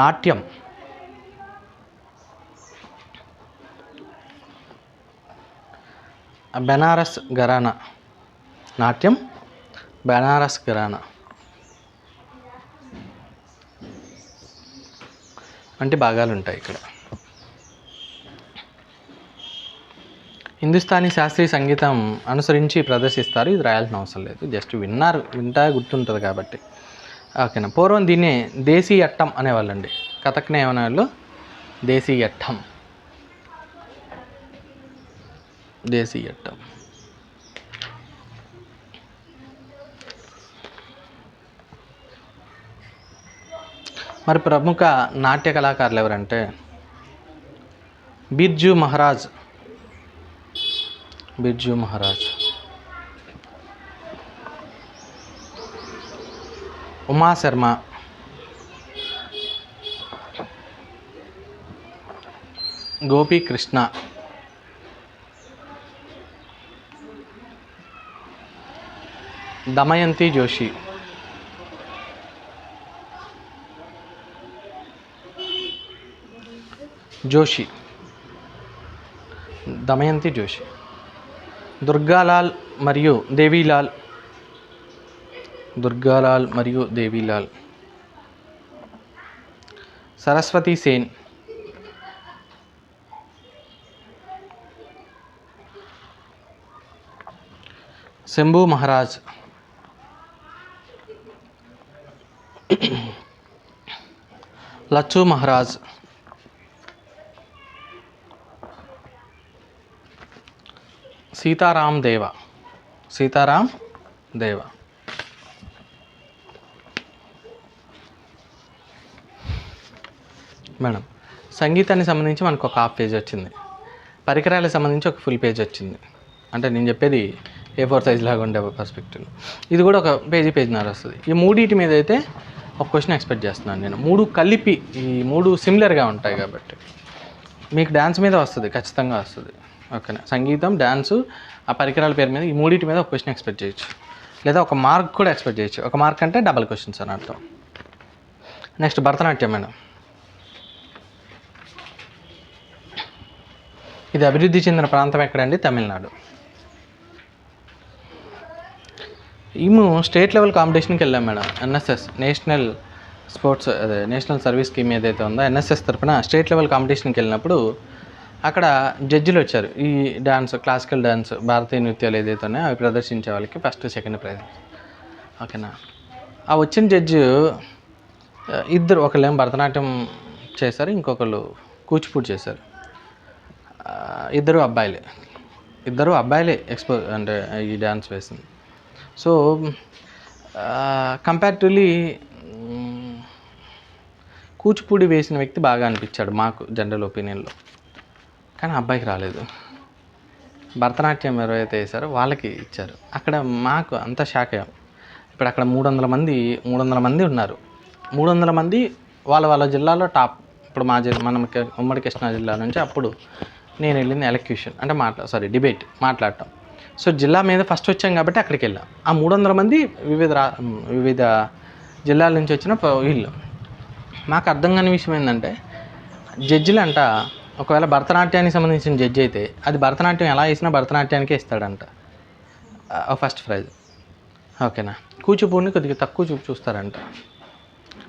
నాట్యం, బెనారస్ ఘరానా. నాట్యం బెనారస్ ఘరానా వంటి భాగాలు ఉంటాయి ఇక్కడ. హిందుస్థానీ శాస్త్రీయ సంగీతం అనుసరించి ప్రదర్శిస్తారు. ఇది రాయాల్సిన అవసరం లేదు, జస్ట్ వింటా గుర్తుంటుంది కాబట్టి. ఓకేనా. పూర్వం దీన్నే దేశీయట్టం అనేవాళ్ళండి. కథక్నే ఏమనేవాళ్ళు? దేశీయట్టం. దేశీయట్టం. మరి ప్రముఖ నాట్య కళాకారులు ఎవరంటే బిర్జూ మహారాజ్, ఉమా శర్మ, గోపీకృష్ణ, దమయంతి జోషి, దమయంతి జోషి, దుర్గాలాల్ మరియు దేవీలాల్, సరస్వతి సేన్, శంభు మహారాజ్, లచ్చు మహారాజ్, సీతారాం దేవ. మేడం, సంగీతానికి సంబంధించి మనకు ఒక హాఫ్ పేజ్ వచ్చింది, పరికరాలకు సంబంధించి ఒక ఫుల్ పేజ్ వచ్చింది. అంటే నేను చెప్పేది A4 సైజ్ లాగా ఉండే పర్స్పెక్టివ్. ఇది కూడా ఒక పేజీన్నర వస్తుంది. ఈ మూడింటి మీద అయితే ఒక క్వశ్చన్ ఎక్స్పెక్ట్ చేస్తున్నాను నేను. మూడు కలిపి, ఈ మూడు సిమిలర్గా ఉంటాయి కాబట్టి మీకు డ్యాన్స్ మీద వస్తుంది, ఖచ్చితంగా వస్తుంది. ఓకేనా. సంగీతం, డ్యాన్సు, ఆ పరికరాల పేరు మీద, ఈ మూడింటి మీద ఒక క్వశ్చన్ ఎక్స్పెక్ట్ చేయొచ్చు, లేదా ఒక మార్క్ కూడా ఎక్స్పెక్ట్ చేయొచ్చు. ఒక మార్క్ అంటే డబల్ క్వశ్చన్స్ అని అర్థం. Next Bharatanatyam madam. ఇది అభివృద్ధి చెందిన ప్రాంతం ఎక్కడండి? తమిళనాడు. మేము స్టేట్ లెవెల్ కాంపిటీషన్కి వెళ్ళాం madam. NSS, national service scheme ఏదైతే ఉందో ఎన్ఎస్ఎస్ తరఫున స్టేట్ లెవెల్ కాంపిటీషన్కి వెళ్ళినప్పుడు అక్కడ జడ్జిలు వచ్చారు. ఈ డ్యాన్స్, క్లాసికల్ డ్యాన్స్, భారతీయ నృత్యాలు ఏదైతే ఉన్నాయో అవి ప్రదర్శించే వాళ్ళకి ఫస్ట్, సెకండ్ ప్రైజ్. ఓకేనా. ఆ వచ్చిన జడ్జి ఇద్దరు, ఒకళ్ళేమో భరతనాట్యం చేశారు, ఇంకొకళ్ళు కూచిపూడి చేశారు. ఇద్దరు అబ్బాయిలే అంటే ఈ డ్యాన్స్ వేసింది. సో కంపారిటివ్లీ కూచిపూడి వేసిన వ్యక్తి బాగా అనిపించాడు మాకు జనరల్ ఒపీనియన్లో, కానీ అబ్బాయికి రాలేదు. భరతనాట్యం ఎవరైతే వేశారో వాళ్ళకి ఇచ్చారు. అక్కడ మాకు అంత షాక్ అయ్యాం. ఇప్పుడు అక్కడ 300 మంది ఉన్నారు. 300 మంది వాళ్ళ జిల్లాలో టాప్. ఇప్పుడు మనం ఉమ్మడి కృష్ణా జిల్లా నుంచి అప్పుడు నేను వెళ్ళింది ఎలక్యూషన్ అంటే డిబేట్ మాట్లాడటం. సో జిల్లా మీద ఫస్ట్ వచ్చాం కాబట్టి అక్కడికి వెళ్ళాం. ఆ 300 మంది వివిధ జిల్లాల నుంచి వచ్చిన వీళ్ళు. మాకు అర్థం కాని విషయం ఏంటంటే జడ్జిలు అంట ఒకవేళ భరతనాట్యానికి సంబంధించిన జడ్జి అయితే అది భరతనాట్యం ఎలా వేసినా భరతనాట్యానికే ఇస్తాడంట ఫస్ట్ ప్రైజ్. ఓకేనా, కూచిపూడిని కొద్దిగా తక్కువ చూస్తారంట.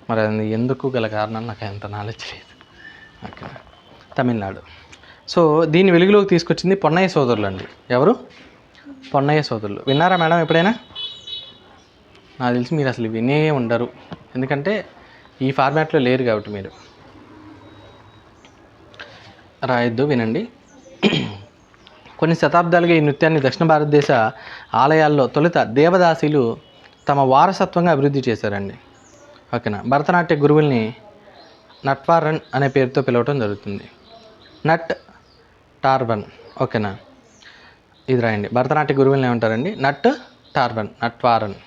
మరి అది ఎందుకు గల కారణం నాకు ఎంత నాలెడ్జ్ లేదు. ఓకేనా, తమిళనాడు. సో దీన్ని వెలుగులోకి తీసుకొచ్చింది పొన్నయ్య సోదరులు అండి. ఎవరు? పొన్నయ్య సోదరులు. విన్నారా మేడం ఎప్పుడైనా? నాకు తెలిసి మీరు అసలు వినే ఉండరు, ఎందుకంటే ఈ ఫార్మాట్లో లేరు కాబట్టి. మీరు రాయొద్దు, వినండి. కొన్ని శతాబ్దాలుగా ఈ నృత్యాన్ని దక్షిణ భారతదేశ ఆలయాల్లో తొలుత దేవదాసీలు తమ వారసత్వంగా అభివృద్ధి చేశారండి. ఓకేనా, భరతనాట్య గురువుల్ని నట్వారన్ అనే పేరుతో పిలవటం జరుగుతుంది. నట్ టార్బన్. ఓకేనా, ఇది రాయండి. భరతనాట్య గురువుల్ని ఏమంటారండి? నట్వారన్.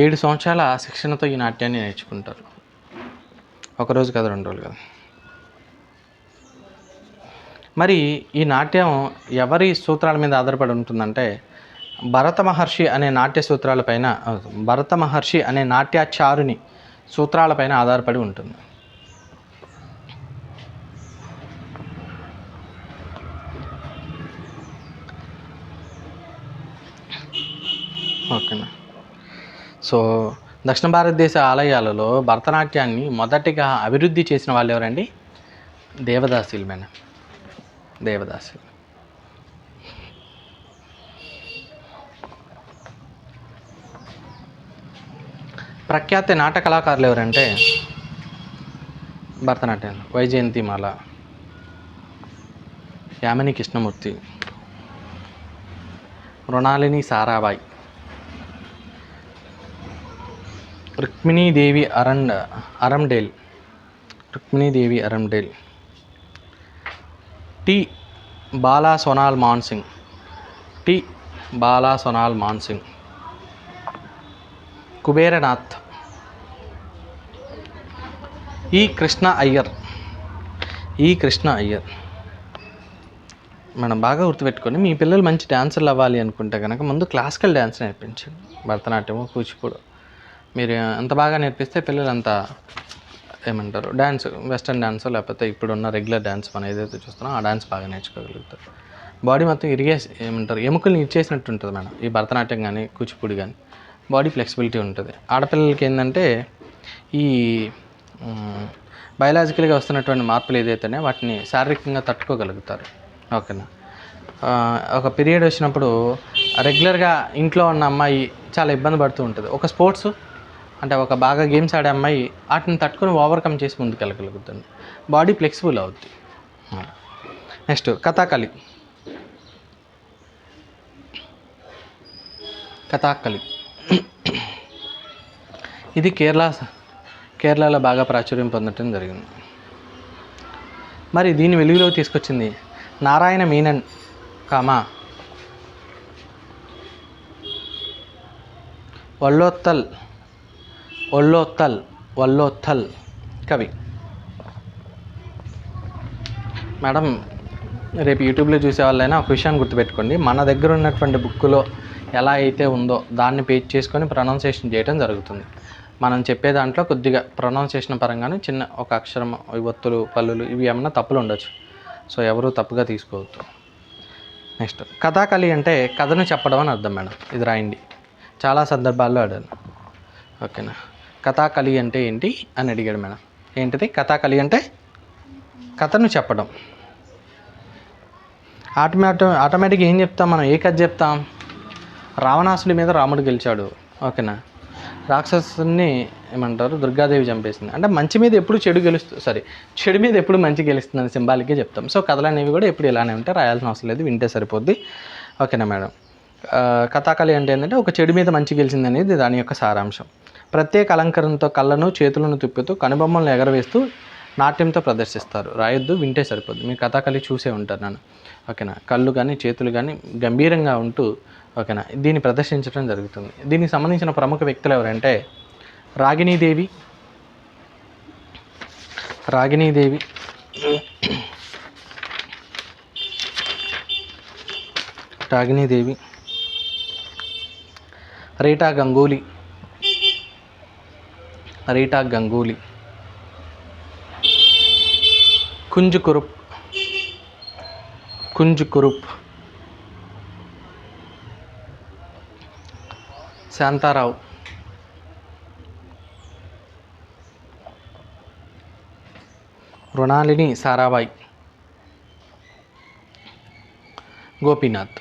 7 సంవత్సరాల శిక్షణతో ఈ నాట్యాన్ని నేర్చుకుంటారు. ఒకరోజు కదా, 2 రోజులు కదా. మరి ఈ నాట్యం ఎవరి సూత్రాల మీద ఆధారపడి ఉంటుందంటే భరత మహర్షి అనే నాట్యాచారుని సూత్రాలపైన ఆధారపడి ఉంటుంది. ఓకేనా, సో దక్షిణ భారతదేశ ఆలయాలలో భరతనాట్యాన్ని మొదటిగా అభివృద్ధి చేసిన వాళ్ళు ఎవరండి? దేవదాసీలు మేడం, దేవదాసీలు. ప్రఖ్యాత నాటక కళాకారులు ఎవరంటే భరతనాట్యం వైజయంతిమాల, యామిని కృష్ణమూర్తి, మృణాలిని సారాభాయ్, రుక్మిణీదేవి అరండేల్, టి బాలా సోనాల్ మాన్సింగ్, కుబేరనాథ్, ఈ కృష్ణ అయ్యర్. మనం బాగా గుర్తుపెట్టుకొని మీ పిల్లలు మంచి డ్యాన్సర్లు అవ్వాలి అనుకుంటే కనుక ముందు క్లాసికల్ డ్యాన్స్ నేర్పించండి. భరతనాట్యము, కూచిపూడి మీరు ఎంత బాగా నేర్పిస్తే పిల్లలు అంత ఏమంటారు డ్యాన్స్, వెస్ట్రన్ డ్యాన్స్ లేకపోతే ఇప్పుడున్న రెగ్యులర్ డ్యాన్స్ మనం ఏదైతే చూస్తున్నామో ఆ డ్యాన్స్ బాగా నేర్చుకోగలుగుతారు. బాడీ మొత్తం ఎముకల్ని ఇచ్చేసినట్టు ఉంటుంది మేడం. ఈ భరతనాట్యం కానీ కూచిపూడి కానీ బాడీ ఫ్లెక్సిబిలిటీ ఉంటుంది. ఆడపిల్లలకి ఏంటంటే ఈ బయలాజికల్గా వస్తున్నటువంటి మార్పులు ఏదైతేనే వాటిని శారీరకంగా తట్టుకోగలుగుతారు. ఓకేనా, ఒక పీరియడ్ వచ్చినప్పుడు రెగ్యులర్గా ఇంట్లో ఉన్న అమ్మాయి చాలా ఇబ్బంది పడుతూ ఉంటుంది. ఒక స్పోర్ట్స్ అంటే ఒక బాగా గేమ్స్ ఆడే అమ్మాయి వాటిని తట్టుకొని ఓవర్కమ్ చేసి ముందుకెళ్ళగలుగుతుంది. బాడీ ఫ్లెక్సిబుల్ అవుతుంది. నెక్స్ట్ కథాకళి. ఇది కేరళలో బాగా ప్రాచుర్యం పొందటం జరిగింది. మరి దీన్ని వెలుగులోకి తీసుకొచ్చింది నారాయణ మీనన్ వల్లోత్తల్ కవి. మేడం రేపు యూట్యూబ్లో చూసే వాళ్ళైనా ఒక విషయాన్ని గుర్తుపెట్టుకోండి. మన దగ్గర ఉన్నటువంటి బుక్లో ఎలా అయితే ఉందో దాన్ని పేజ్ చేసుకొని ప్రొనౌన్సియేషన్ చేయడం జరుగుతుంది. మనం చెప్పే దాంట్లో కొద్దిగా ప్రొనౌన్సియేషన్ పరంగానే చిన్న ఒక అక్షరం, ఒత్తులు, పల్లులు ఇవి ఏమన్నా తప్పులు ఉండొచ్చు. సో ఎవరు తప్పుగా తీసుకోవద్దు. నెక్స్ట్ కథాకళి అంటే కథను చెప్పడం అని అర్థం మేడం. ఇది రాయండి, చాలా సందర్భాల్లో అడిగాను. ఓకేనా, కథాకళి అంటే ఏంటి అని అడిగాడు మేడం. ఏంటిది కథాకళి అంటే? కథను చెప్పడం. ఆటోమేటిక్గా ఏం చెప్తాం మనం? ఏ కథ చెప్తాం? రావణాసుడి మీద రాముడు గెలిచాడు. ఓకేనా, రాక్షసుని ఏమంటారు దుర్గాదేవి చంపేసింది అంటే మంచి మీద ఎప్పుడు చెడు చెడు మీద ఎప్పుడు మంచి గెలుస్తుందని సింబాలిక్గా చెప్తాం. సో కథలు అనేవి కూడా ఎప్పుడు ఇలానే ఉంటే రాయాల్సిన అవసరం లేదు, వింటే సరిపోద్ది. ఓకేనా మేడం. కథాకళి అంటే ఏంటంటే ఒక చెడు మీద మంచి గెలిచింది అనేది దాని యొక్క సారాంశం. ప్రత్యేక అలంకరణతో కళ్ళను చేతులను తిప్పుతూ కనుబొమ్మలను ఎగరవేస్తూ నాట్యంతో ప్రదర్శిస్తారు. రాయొద్దు, వింటే సరిపోద్దు. మీరు కథాకళి చూసే ఉంటారు నన్ను. ఓకేనా. కళ్ళు కానీ చేతులు కానీ గంభీరంగా ఉంటూ ఓకేనా దీన్ని ప్రదర్శించడం జరుగుతుంది. దీనికి సంబంధించిన ప్రముఖ వ్యక్తులు ఎవరంటే రాగిణీదేవి రీటా గంగూలీ, కుంజ్ కురుప్, శాంతారావు, మృణాలిని సారాభాయ్, గోపీనాథ్.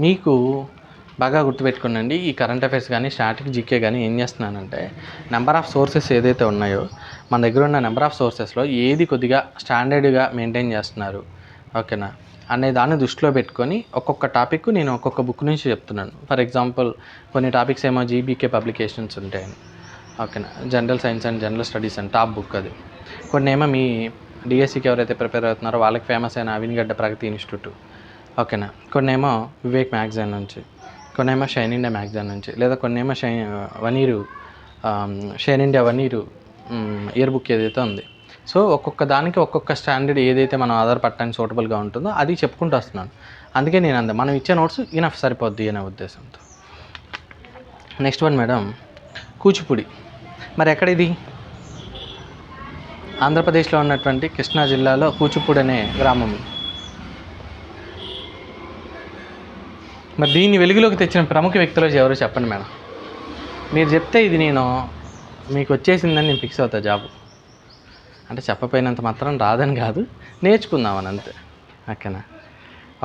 మీకు బాగా గుర్తుపెట్టుకోండి, ఈ కరెంట్ అఫైర్స్ కానీ స్టాటిక్ జీకే కానీ ఏం చేస్తున్నానంటే నెంబర్ ఆఫ్ సోర్సెస్ ఏదైతే ఉన్నాయో మన దగ్గర ఉన్న నెంబర్ ఆఫ్ సోర్సెస్లో ఏది కొద్దిగా స్టాండర్డ్గా మెయింటైన్ చేస్తున్నారు ఓకేనా అనే దాన్ని దృష్టిలో పెట్టుకొని ఒక్కొక్క టాపిక్ నేను ఒక్కొక్క బుక్ నుంచి చెప్తున్నాను. ఫర్ ఎగ్జాంపుల్ కొన్ని టాపిక్స్ ఏమో జీబీకే పబ్లికేషన్స్ ఉంటాయని ఓకేనా, general science and general studies అని టాప్ బుక్ అది. కొన్ని ఏమో మీ డిఎస్సికి ఎవరైతే ప్రిపేర్ అవుతున్నారో వాళ్ళకి ఫేమస్ అయిన అవిన్గడ్డ ప్రగతి ఇన్స్టిట్యూట్ ఓకేనా, కొన్ని ఏమో వివేక్ మ్యాగజైన్ నుంచి, కొన్ని ఏమో షైన్ ఇండియా మ్యాగజైన్ నుంచి, లేదా కొన్ని ఏమో shine India one year book ఏదైతే ఉంది. సో ఒక్కొక్క దానికి ఒక్కొక్క స్టాండర్డ్ ఏదైతే మనం ఆధారపడటానికి సూటబుల్గా ఉంటుందో అది చెప్పుకుంటూ వస్తున్నాను. అందుకే నేను మనం ఇచ్చే నోట్స్ ఇనఫ్ సరిపోద్ది అనే ఉద్దేశంతో. Next one madam, Kuchipudi. మరి ఎక్కడ ఇది? ఆంధ్రప్రదేశ్లో ఉన్నటువంటి కృష్ణా జిల్లాలో కూచిపూడి అనే గ్రామం. మరి దీన్ని వెలుగులోకి తెచ్చిన ప్రముఖ వ్యక్తులు ఎవరో చెప్పండి మేడం. మీరు చెప్తే ఇది నేను మీకు వచ్చేసిందని నేను ఫిక్స్ అవుతా జాబు. అంటే చెప్పపోయినంత మాత్రం రాదని కాదు, నేర్చుకుందామని అంతే ఓకేనా.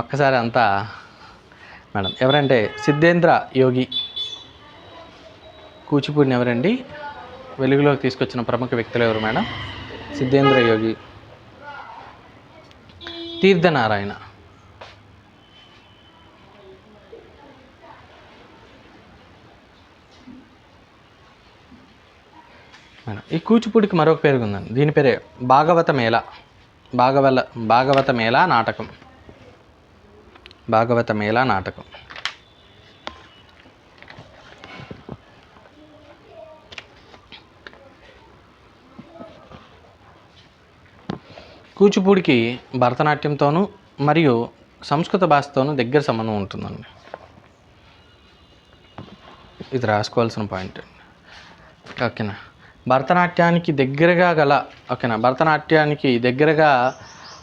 ఒక్కసారి అంతా మేడం ఎవరంటే సిద్ధేంద్ర యోగి. కూచిపూడిని ఎవరండి వెలుగులోకి తీసుకొచ్చిన ప్రముఖ వ్యక్తులు ఎవరు మేడం? సిద్ధేంద్ర యోగి. తీర్థనారాయణ. మేడం ఈ కూచిపూడికి మరొక పేరు ఉందండి, దీని పేరే భాగవత మేళా నాటకం. కూచిపూడికి భరతనాట్యంతోనూ మరియు సంస్కృత భాషతోనూ దగ్గర సంబంధం ఉంటుందండి. ఇది రాసుకోవాల్సిన పాయింట్ ఓకేనా. భరతనాట్యానికి దగ్గరగా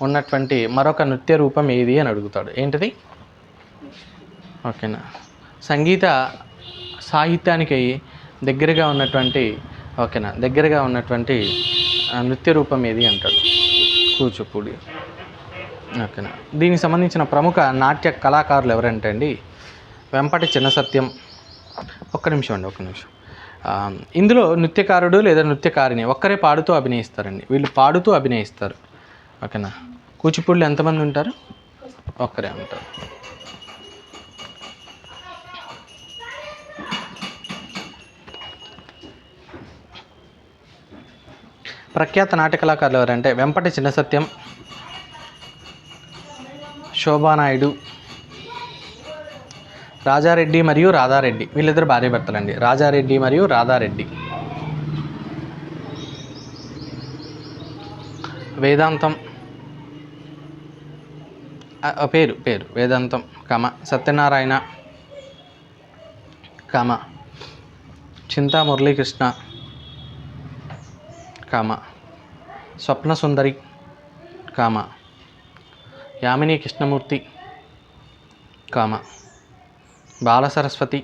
ఉన్నటువంటి మరొక నృత్య రూపం ఏది అని అడుగుతాడు. ఏంటిది? ఓకేనా. సంగీత సాహిత్యానికి దగ్గరగా ఉన్నటువంటి నృత్య రూపం ఏది అంటాడు? కూచిపూడి ఓకేనా. దీనికి సంబంధించిన ప్రముఖ నాట్య కళాకారులు ఎవరంటే అండి వెంపటి చిన్నసత్యం. ఒక్క నిమిషం. ఇందులో నృత్యకారుడు లేదా నృత్యకారిణి ఒక్కరే పాడుతూ అభినయిస్తారండి. వీళ్ళు పాడుతూ అభినయిస్తారు ఓకేనా. కూచిపూడిలో ఎంతమంది ఉంటారు? ఒక్కరే ఉంటారు. ప్రఖ్యాత నాట్య కళాకారులు ఎవరంటే వెంపటి చిన్నసత్యం, శోభానాయుడు, రాజారెడ్డి మరియు రాధారెడ్డి. వీళ్ళిద్దరు భార్యాభర్తలండి, రాజారెడ్డి మరియు రాధారెడ్డి. వేదాంతం పేరు వేదాంతం సత్యనారాయణ చింతా మురళీకృష్ణ స్వప్న సుందరి యామిని కృష్ణమూర్తి బాల సరస్వతి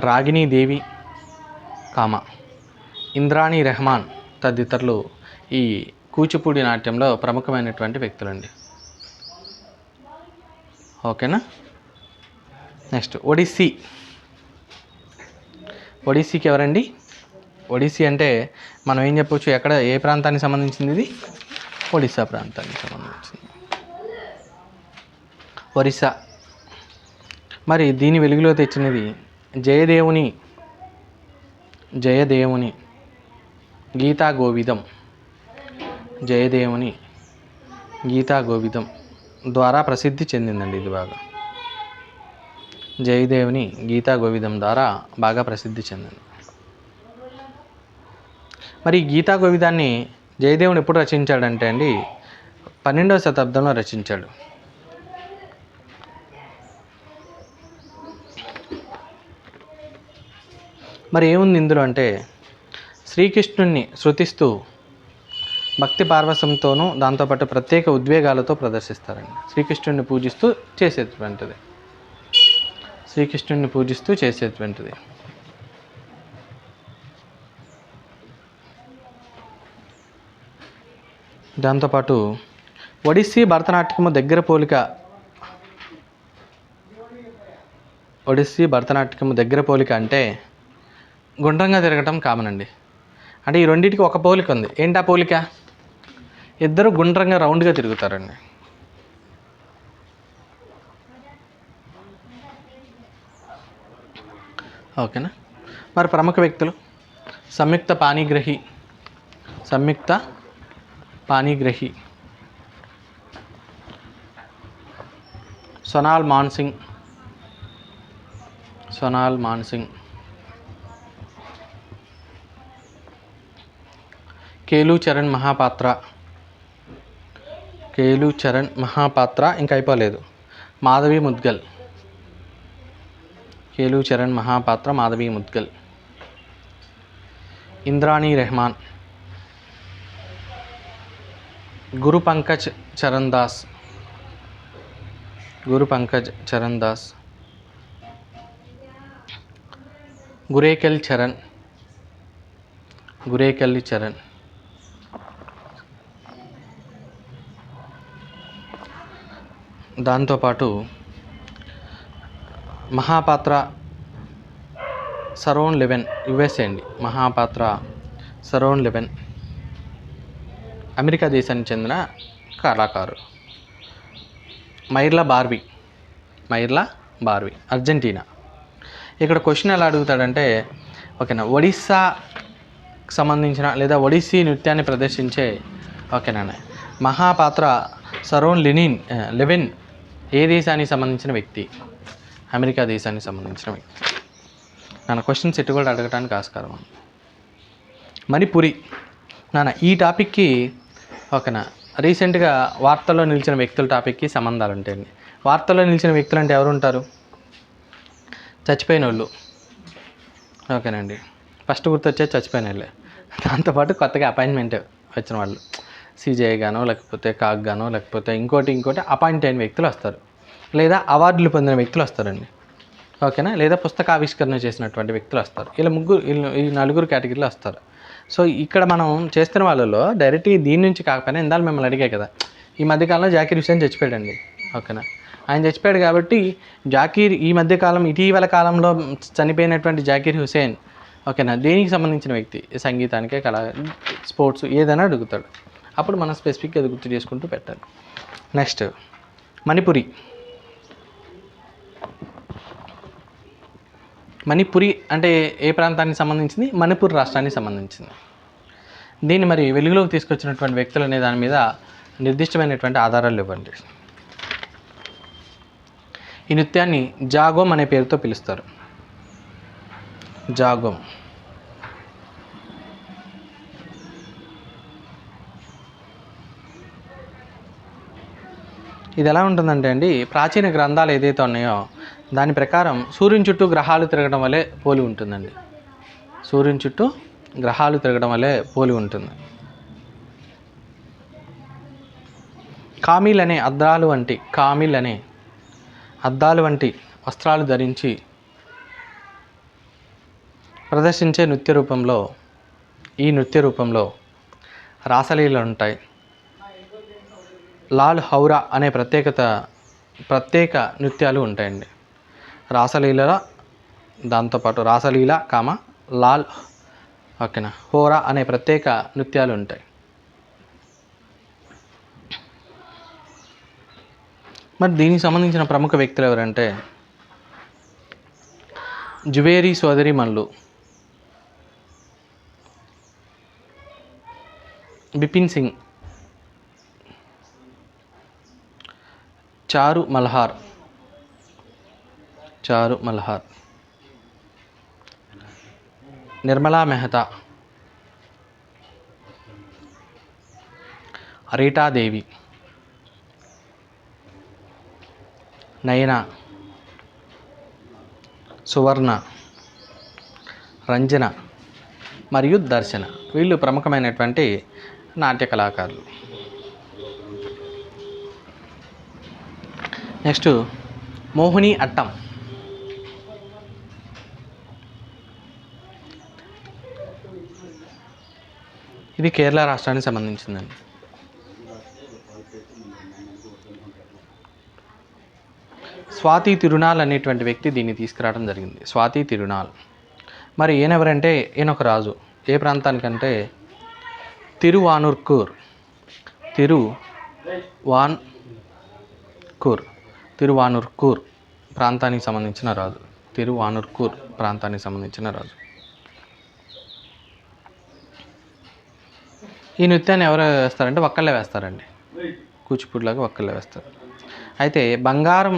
రాగిణీ దేవి ఇంద్రాణి రెహమాన్ తదితరులు ఈ కూచిపూడి నాట్యంలో ప్రముఖమైనటువంటి వ్యక్తులండి ఓకేనా. నెక్స్ట్ ఒడిస్సీకి ఎవరండి? ఒడిస్సీ అంటే మనం ఏం చెప్పొచ్చు, ఎక్కడ ఏ ప్రాంతానికి సంబంధించింది ఇది? ఒడిస్సా ప్రాంతానికి సంబంధించింది. ఒరిస్సా. మరి దీని వెలుగులో తెచ్చినది జయదేవుని గీతా గోవిదం. జయదేవుని గీతా గోవిదం ద్వారా ప్రసిద్ధి చెందిందండి. ఇది బాగా జయదేవుని గీతా గోవిదం ద్వారా బాగా ప్రసిద్ధి చెందింది. మరి ఈ గీతా గోవిదాన్ని జయదేవుని ఎప్పుడు రచించాడంటే అండి 12వ శతాబ్దంలో రచించాడు. మరి ఏముంది ఇందులో అంటే శ్రీకృష్ణుణ్ణి శృతిస్తూ భక్తి పార్వశంతోనూ దాంతోపాటు ప్రత్యేక ఉద్వేగాలతో ప్రదర్శిస్తారండి. శ్రీకృష్ణుడిని పూజిస్తూ చేసేటువంటిది. దాంతోపాటు ఒడిస్సీ భరతనాట్యము దగ్గర పోలిక అంటే గుండ్రంగా తిరగటం కామన్ అండి. అంటే ఈ రెండింటికి ఒక పోలిక ఉంది. ఏంటా పోలిక? ఇద్దరు గుండ్రంగా రౌండ్గా తిరుగుతారండి. ఓకేనా? మరి ప్రముఖ వ్యక్తులు సంయుక్త పాణిగ్రహి, సోనాల్ మాన్సింగ్, కేలు చరణ్ మహాపాత్ర, ఇంకా అయిపోలేదు, మాధవి ముద్గల్, ఇంద్రాణి రెహమాన్, గురు పంకజ్ చరణ్ దాస్, గురేకెల్ చరణ్, దాంతోపాటు మహాపాత్ర సరోన్ లెవెన్, యుఎస్ఏ అండి. మహాపాత్ర సరోన్ లెవెన్ అమెరికా దేశానికి చెందిన కళాకారు. మైర్లా బార్వి అర్జెంటీనా. ఇక్కడ క్వశ్చన్ ఎలా అడుగుతాడంటే, ఓకేనా, ఒడిస్సాకు సంబంధించిన లేదా ఒడిస్సీ నృత్యాన్ని ప్రదర్శించే, ఓకేనా, మహాపాత్ర సరోన్ లెవెన్ ఏ దేశానికి సంబంధించిన వ్యక్తి? అమెరికా దేశానికి సంబంధించిన వ్యక్తి. నాన్న క్వశ్చన్ సెట్ కూడా అడగడానికి ఆస్కారం ఉంది. మణిపురి నాన్న ఈ టాపిక్కి, ఓకేనా, రీసెంట్గా వార్తల్లో నిలిచిన వ్యక్తుల టాపిక్కి సంబంధాలు ఉంటాయండి. వార్తల్లో నిలిచిన వ్యక్తులు అంటే ఎవరు ఉంటారు? చచ్చిపోయిన వాళ్ళు. ఓకేనండి, ఫస్ట్ గుర్తొచ్చేది చచ్చిపోయిన వాళ్ళే. దాంతోపాటు కొత్తగా అపాయింట్మెంట్ వచ్చిన వాళ్ళు, సిజేఐ గానో లేకపోతే కాక్ గానో లేకపోతే ఇంకోటి అపాయింట్ అయిన వ్యక్తులు వస్తారు, లేదా అవార్డులు పొందిన వ్యక్తులు వస్తారండి. ఓకేనా, లేదా పుస్తకావిష్కరణ చేసినటువంటి వ్యక్తులు వస్తారు. ఈ నలుగురు కేటగిరీలో వస్తారు. సో ఇక్కడ మనం చేస్తున్న వాళ్ళలో డైరెక్ట్గా దీని నుంచి కాకపోయినా ఇందాక మిమ్మల్ని అడిగా కదా, ఈ మధ్యకాలంలో జాకీర్ హుసేన్ చచ్చిపోయాడండి. ఓకేనా, ఆయన చచ్చిపోయాడు కాబట్టి ఇటీవల కాలంలో చనిపోయినటువంటి జాకీర్ హుసేన్, ఓకేనా, దేనికి సంబంధించిన వ్యక్తి? సంగీతానికే, స్పోర్ట్స్ ఏదైనా అడుగుతాడు. అప్పుడు మనం స్పెసిఫిక్గా అది గుర్తు చేసుకుంటూ పెట్టాలి. నెక్స్ట్ మణిపురి అంటే ఏ ప్రాంతానికి సంబంధించింది? మణిపూర్ రాష్ట్రానికి సంబంధించింది. దీన్ని మరి వెలుగులోకి తీసుకొచ్చినటువంటి వ్యక్తులు అనే దాని మీద నిర్దిష్టమైనటువంటి ఆధారాలు ఇవ్వండి. ఈ నృత్యాన్ని జాగోమ్ అనే పేరుతో పిలుస్తారు. జాగోమ్. ఇది ఎలా ఉంటుందంటే అండి, ప్రాచీన గ్రంథాలు ఏదైతే ఉన్నాయో దాని ప్రకారం సూర్యుని చుట్టూ గ్రహాలు తిరగడం వల్లే పోలి ఉంటుందండి. కామిల్ అనే అద్దాలు వంటి వస్త్రాలు ధరించి ప్రదర్శించే ఈ నృత్య రూపంలో రాసలీలలు ఉంటాయి. లాల్ హౌరా అనే ప్రత్యేక నృత్యాలు ఉంటాయండి. దాంతోపాటు రాసలీల లాల్, ఓకేనా, హోరా అనే ప్రత్యేక నృత్యాలు ఉంటాయి. మరి దీనికి సంబంధించిన ప్రముఖ వ్యక్తులు ఎవరంటే జువేరీ సోదరిమణులు, బిపిన్ సింగ్, చారు మల్హార్, నిర్మలా మెహతా, రీటాదేవి, నయన, సువర్ణ, రంజన మరియు దర్శన. వీళ్ళు ప్రముఖమైనటువంటి నాట్య కళాకారులు. నెక్స్ట్ మోహిని అట్టం. ఇది కేరళ రాష్ట్రానికి సంబంధించిందండి. స్వాతి తిరునాల్ అనేటువంటి వ్యక్తి దీన్ని తీసుకురావడం జరిగింది. స్వాతి తిరునాల్. మరి ఈయనెవరంటే ఈయన ఒక రాజు. ఏ ప్రాంతానికంటే తిరువానూర్కూర్ ప్రాంతానికి సంబంధించిన రాజు. తిరువానూర్కూర్ ప్రాంతానికి సంబంధించిన రాజు. ఈ నృత్యాన్ని ఎవరు వేస్తారంటే ఒక్కళ్ళే వేస్తారండి. కూచిపూడిలాగా ఒక్కళ్ళే వేస్తారు. అయితే బంగారం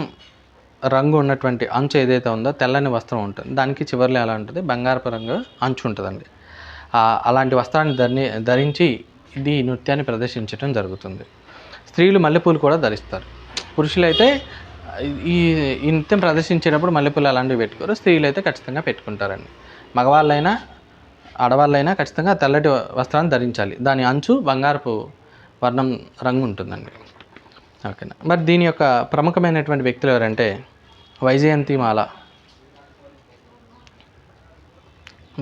రంగు ఉన్నటువంటి అంచు ఏదైతే ఉందో, తెల్లని వస్త్రం ఉంటుంది, దానికి చివర్లో ఎలా ఉంటుంది, బంగారపు రంగు అంచు ఉంటుందండి. అలాంటి వస్త్రాన్ని ధరించి ఇది నృత్యాన్ని ప్రదర్శించడం జరుగుతుంది. స్త్రీలు మల్లెపూలు కూడా ధరిస్తారు. పురుషులైతే ఈ నృత్యం ప్రదర్శించేటప్పుడు మల్లెపూలు అలాంటివి పెట్టుకోరు. స్త్రీలు అయితే ఖచ్చితంగా పెట్టుకుంటారండి. మగవాళ్ళైనా ఆడవాళ్ళైనా ఖచ్చితంగా తెల్లటి వస్త్రాన్ని ధరించాలి. దాని అంచు బంగారపు వర్ణం రంగు ఉంటుందండి. ఓకేనా. మరి దీని యొక్క ప్రముఖమైనటువంటి వ్యక్తులు ఎవరంటే వైజయంతిమాల,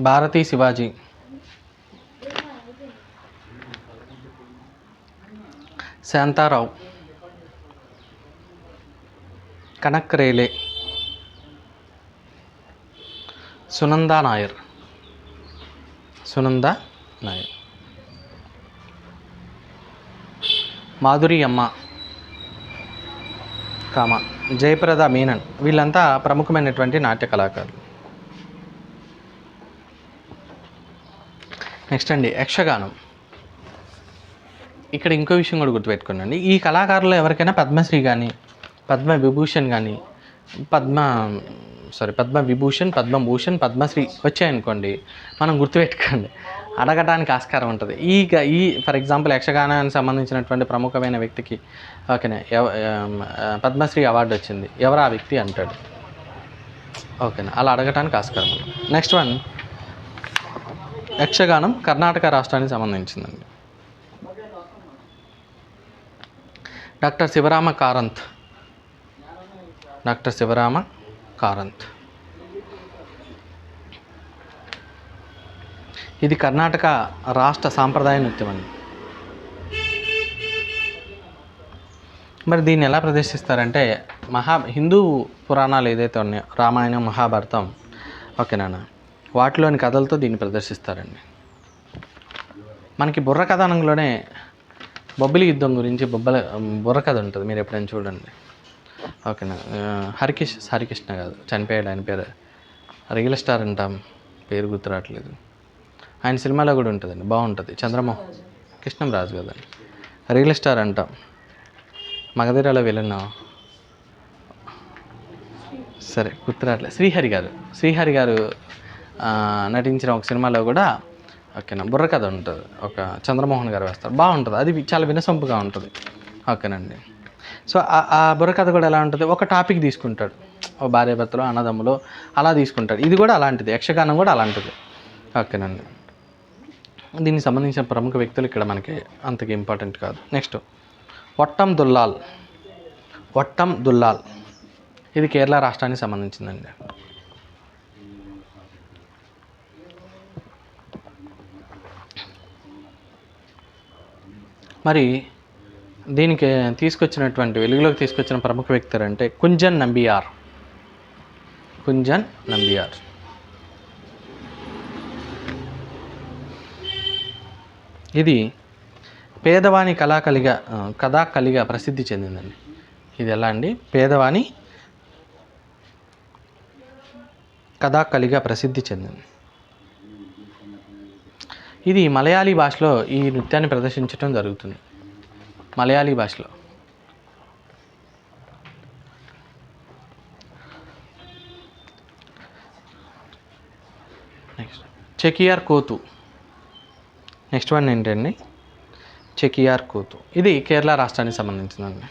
భారతీ శివాజీ, శాంతారావు, కనక్ రేలే, సునందా నాయర్, మాధురి అమ్మ కామ, జయప్రద మీనన్. వీళ్ళంతా ప్రముఖమైనటువంటి నాట్య కళాకారులు. నెక్స్ట్ అండి యక్షగానం. ఇక్కడ ఇంకో విషయం కూడా గుర్తుపెట్టుకోండి. ఈ కళాకారులు ఎవరికైనా పద్మశ్రీ కానీ, పద్మవిభూషణ్ కానీ, పద్మవిభూషణ్, పద్మభూషణ్, పద్మశ్రీ వచ్చాయనుకోండి, మనం గుర్తుపెట్టుకోండి, అడగడానికి ఆస్కారం ఉంటుంది. ఈ ఫర్ ఎగ్జాంపుల్ యక్షగానానికి సంబంధించినటువంటి ప్రముఖమైన వ్యక్తికి ఓకేనా పద్మశ్రీ అవార్డు వచ్చింది, ఎవరు ఆ వ్యక్తి అంటాడు. ఓకేనా, అలా అడగటానికి ఆస్కారం ఉంది. నెక్స్ట్ వన్, యక్షగానం కర్ణాటక రాష్ట్రానికి సంబంధించిందండి. డాక్టర్ శివరామ కారంత్. ఇది కర్ణాటక రాష్ట్ర సాంప్రదాయ నృత్యం అండి. మరి దీన్ని ఎలా ప్రదర్శిస్తారంటే హిందూ పురాణాలు ఏదైతే ఉన్నాయో, రామాయణం, మహాభారతం, ఓకేనా, వాటిలోని కథలతో దీన్ని ప్రదర్శిస్తారండి. మనకి బుర్ర కథనంలోనే బొబ్బిలి యుద్ధం గురించి బుర్ర కథ ఉంటుంది, మీరు ఎప్పుడైనా చూడండి. ఓకేనా. హరికృష్ణ కాదు, చనిపోయాడు, ఆయన పేరు రియల్ స్టార్ అంటాం, పేరు గుర్తురావట్లేదు. ఆయన సినిమాలో కూడా ఉంటుందండి, బాగుంటుంది. కృష్ణంరాజు కదండి, రియల్ స్టార్ అంటాం. మగధీరలో విలన్ సరే గుర్తురాట్లేదు, శ్రీహరి గారు నటించిన ఒక సినిమాలో కూడా ఓకేనా బుర్రకథ ఉంటుంది, ఒక చంద్రమోహన్ గారు వేస్తారు, బాగుంటుంది. అది చాలా వినసొంపుగా ఉంటుంది. ఓకేనండి. సో ఆ బుర్రకథ కూడా ఎలా ఉంటుంది, ఒక టాపిక్ తీసుకుంటాడు, ఓ భార్యాభర్తలు, అన్నదమ్ములు అలా తీసుకుంటాడు. ఇది కూడా అలాంటిది, యక్షగానం కూడా అలాంటిది. ఓకేనండి. దీనికి సంబంధించిన ప్రముఖ వ్యక్తులు ఇక్కడ మనకి అంతగా ఇంపార్టెంట్ కాదు. నెక్స్ట్ వట్టం దుల్లాల్. ఇది కేరళ రాష్ట్రానికి సంబంధించిందండి. మరి దీనికి వెలుగులోకి తీసుకొచ్చిన ప్రముఖ వ్యక్తులు అంటే కుంజన్ నంబియార్. ఇది పేదవాని కథాకళిగా ప్రసిద్ధి చెందిందండి. ఇది ఎలా అండి? పేదవాని కథాకళిగా ప్రసిద్ధి చెందింది. ఇది మలయాళీ భాషలో ఈ నృత్యాన్ని ప్రదర్శించడం జరుగుతుంది. మలయాళీ భాషలో. నెక్స్ట్ చెకియార్ కూతు. నెక్స్ట్ వన్ ఏంటండి? చెకియార్ కూతు. ఇది కేరళ రాష్ట్రానికి సంబంధించిందండి.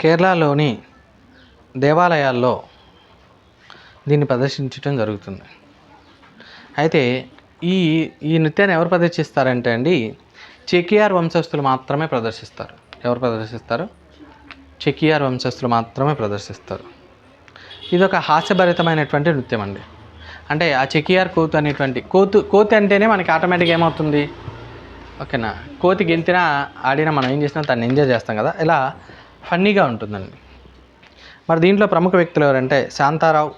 కేరళలోని దేవాలయాల్లో దీన్ని ప్రదర్శించడం జరుగుతుంది. అయితే ఈ ఈ నృత్యాన్ని ఎవరు ప్రదర్శిస్తారంటే అండి, చెకియార్ వంశస్థులు మాత్రమే ప్రదర్శిస్తారు. ఎవరు ప్రదర్శిస్తారు? చెకియార్ వంశస్థులు మాత్రమే ప్రదర్శిస్తారు. ఇది ఒక హాస్యభరితమైనటువంటి నృత్యం అండి. అంటే ఆ చెకియార్ కూతు అనేటువంటి కోతి అంటేనే మనకి ఆటోమేటిక్గా ఏమవుతుంది? ఓకేనా, కోతి గెంతినా ఆడినా మనం ఏం చేసినా దాన్ని ఎంజాయ్ చేస్తాం కదా, ఇలా ఫన్నీగా ఉంటుందండి. మరి దీంట్లో ప్రముఖ వ్యక్తులు ఎవరంటే శాంతారావు,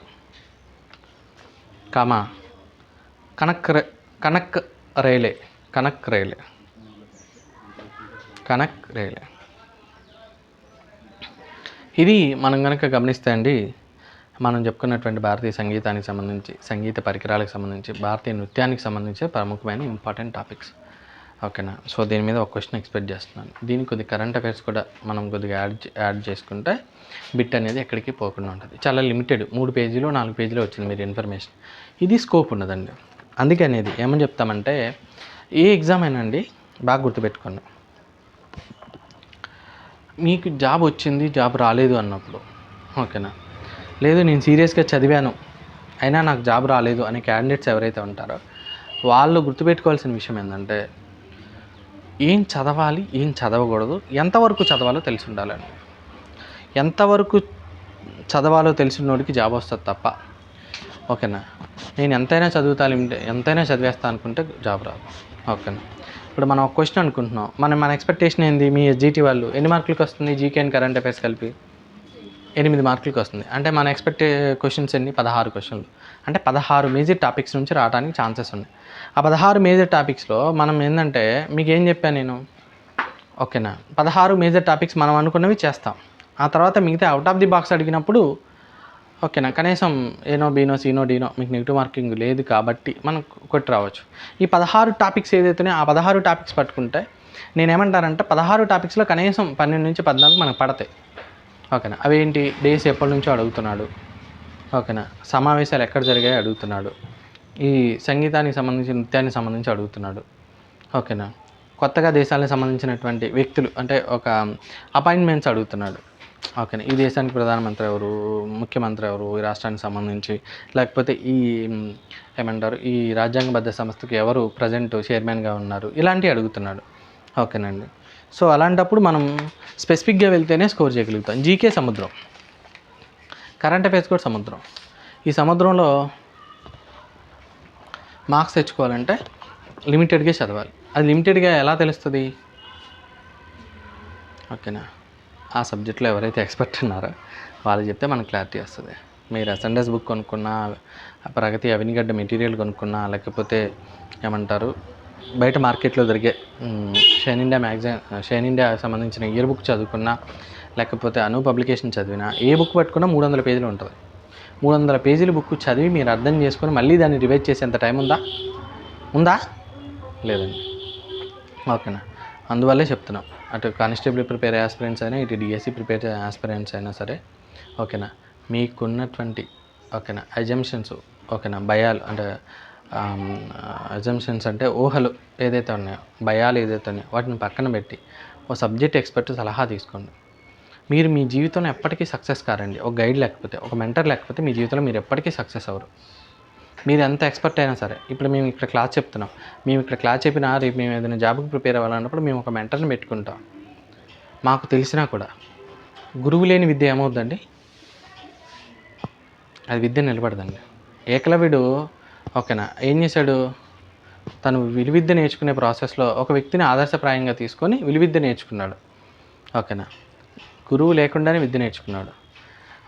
కనక్ రైలే. ఇది మనం కనుక గమనిస్తే అండి, మనం చెప్పుకున్నటువంటి భారతీయ సంగీతానికి సంబంధించి, సంగీత పరికరాలకు సంబంధించి, భారతీయ నృత్యానికి సంబంధించి ప్రముఖమైన ఇంపార్టెంట్ టాపిక్స్. ఓకేనా. సో దీని మీద ఒక క్వశ్చన్ ఎక్స్పెక్ట్ చేస్తున్నాను. దీనికి కొద్దిగా కరెంట్ అఫైర్స్ కూడా మనం కొద్దిగా యాడ్ చేసుకుంటే బిట్ అనేది ఎక్కడికి పోకుండా ఉంటుంది. చాలా లిమిటెడ్, 3 పేజీలు 4 పేజీలు వచ్చింది మీరు ఇన్ఫర్మేషన్. ఇది స్కోప్ ఉన్నదండి. అందుకే అనేది ఏమని చెప్తామంటే, ఏ ఎగ్జామ్ అయినా అండి బాగా గుర్తుపెట్టుకోండి, మీకు జాబ్ వచ్చింది, జాబ్ రాలేదు అన్నప్పుడు, ఓకేనా, లేదు నేను సీరియస్గా చదివాను అయినా నాకు జాబ్ రాలేదు అనే క్యాండిడేట్స్ ఎవరైతే ఉంటారో వాళ్ళు గుర్తుపెట్టుకోవాల్సిన విషయం ఏంటంటే, ఏం చదవాలి, ఏం చదవకూడదు, ఎంతవరకు చదవాలో తెలిసి ఉండాలండి. ఎంతవరకు చదవాలో తెలిసినోడికి జాబ్ వస్తుంది తప్ప, ఓకేనా, నేను ఎంతైనా చదివేస్తా అనుకుంటే జాబ్ రాదు. ఓకేనా. ఇప్పుడు మనం ఒక క్వశ్చన్ అనుకుంటున్నాం, మన ఎక్స్పెక్టేషన్ ఏంది? మీ ఎస్జిటి వాళ్ళు ఎన్ని మార్కులకు వస్తుంది? జీకే అండ్ కరెంట్ అఫైర్స్ కలిపి 8 మార్కులకు వస్తుంది. అంటే మన క్వశ్చన్స్ ఎన్ని? 16 క్వశ్చన్లు. అంటే 16 మేజర్ టాపిక్స్ నుంచి రావడానికి ఛాన్సెస్ ఉన్నాయి. ఆ 16 మేజర్ టాపిక్స్లో మనం ఏంటంటే, మీకు ఏం చెప్పాను నేను, ఓకేనా, 16 మేజర్ టాపిక్స్ మనం అనుకున్నవి చేస్తాం. ఆ తర్వాత మిగతా అవుట్ ఆఫ్ ది బాక్స్ అడిగినప్పుడు, ఓకేనా, కనీసం ఏనో బీనో సీనో డీనో మీకు నెగిటివ్ మార్కింగ్ లేదు కాబట్టి మనం కొట్టి రావచ్చు. ఈ 16 టాపిక్స్ ఏదైతే ఆ 16 టాపిక్స్ పట్టుకుంటే నేనేమంటానంటే, 16 టాపిక్స్లో కనీసం 12 నుంచి 14 మనకు పడతాయి. ఓకేనా. అవేంటి? డేస్ ఎప్పటి నుంచో అడుగుతున్నాడు, ఓకేనా, సమావేశాలు ఎక్కడ జరిగాయో అడుగుతున్నాడు, ఈ సంగీతానికి సంబంధించి, నృత్యానికి సంబంధించి అడుగుతున్నాడు, ఓకేనా, కొత్తగా దేశాలకు సంబంధించినటువంటి వ్యక్తులు అంటే ఒక అపాయింట్మెంట్స్ అడుగుతున్నాడు, ఓకేనా, ఈ దేశానికి ప్రధానమంత్రి ఎవరు, ముఖ్యమంత్రి ఎవరు, ఈ రాష్ట్రానికి సంబంధించి, లేకపోతే ఈ ఏమంటారు, ఈ రాజ్యాంగబద్ధ సంస్థకి ఎవరు ప్రజెంట్ చైర్మన్గా ఉన్నారు, ఇలాంటివి అడుగుతున్నాడు. ఓకేనండి. సో అలాంటప్పుడు మనం స్పెసిఫిక్గా వెళ్తేనే స్కోర్ చేయగలుగుతాం. జీకే సముద్రం, కరెంట్ అఫైర్స్ కూడా సముద్రం. ఈ సముద్రంలో మార్క్స్ తెచ్చుకోవాలంటే లిమిటెడ్గా చదవాలి. అది లిమిటెడ్గా ఎలా తెలుస్తుంది? ఓకేనా, ఆ సబ్జెక్ట్లో ఎవరైతే ఎక్స్పర్ట్ ఉన్నారో వాళ్ళు చెప్తే మనకు క్లారిటీ వస్తుంది. మీరు అసెండెస్ బుక్ కొనుక్కున్నా, ప్రగతి అవినిగడ్డ మెటీరియల్ కొనుక్కున్నా, లేకపోతే ఏమంటారు బయట మార్కెట్లో దొరికే షైన్ ఇండియా సంబంధించిన ఇయర్ బుక్ చదువుకున్నా, లేకపోతే అను పబ్లికేషన్ చదివినా, ఏ బుక్ పట్టుకున్నా 300 పేజీలు ఉంటుంది. 300 పేజీల బుక్ చదివి మీరు అర్థం చేసుకొని మళ్ళీ దాన్ని రివైజ్ చేసేంత టైం ఉందా? లేదండి. ఓకేనా. అందువల్లే చెప్తున్నాం, అటు కానిస్టేబుల్ ప్రిపేర్ ఆస్పిరెంట్స్ అయినా, ఇటు డిఎస్సి ప్రిపేర్ ఆస్పిరెంట్స్ అయినా సరే, ఓకేనా, మీకున్నటువంటి ఓకేనా అజంప్షన్స్, ఓకేనా, భయాలు అంటే అజంప్షన్స్ అంటే ఊహలు ఏదైతే ఉన్నాయో, భయాలు ఏదైతే ఉన్నాయో వాటిని పక్కన పెట్టి ఓ సబ్జెక్ట్ ఎక్స్పర్ట్ సలహా తీసుకోండి. మీరు మీ జీవితంలో ఎప్పటికీ సక్సెస్ కారండి. ఒక గైడ్ లేకపోతే, ఒక మెంటర్ లేకపోతే మీ జీవితంలో మీరు ఎప్పటికీ సక్సెస్ అవ్వరు. మీరు ఎంత ఎక్స్పర్ట్ అయినా సరే. ఇప్పుడు మేము ఇక్కడ క్లాస్ చెప్తున్నాం, మేము ఇక్కడ క్లాస్ చెప్పినా రేపు మేము ఏదైనా జాబ్కి ప్రిపేర్ అవ్వాలన్నప్పుడు మేము ఒక మెంటర్ని పెట్టుకుంటాం. మాకు తెలిసినా కూడా గురువు లేని విద్య ఏమవుద్దండి? అది విద్య నిలబడదండి. ఏకలవ్యుడు ఓకేనా ఏం చేశాడు? తను విలువిద్య నేర్చుకునే ప్రాసెస్లో ఒక వ్యక్తిని ఆదర్శప్రాయంగా తీసుకొని విలువిద్య నేర్చుకున్నాడు. ఓకేనా, గురువు లేకుండానే విద్య నేర్చుకున్నాడు.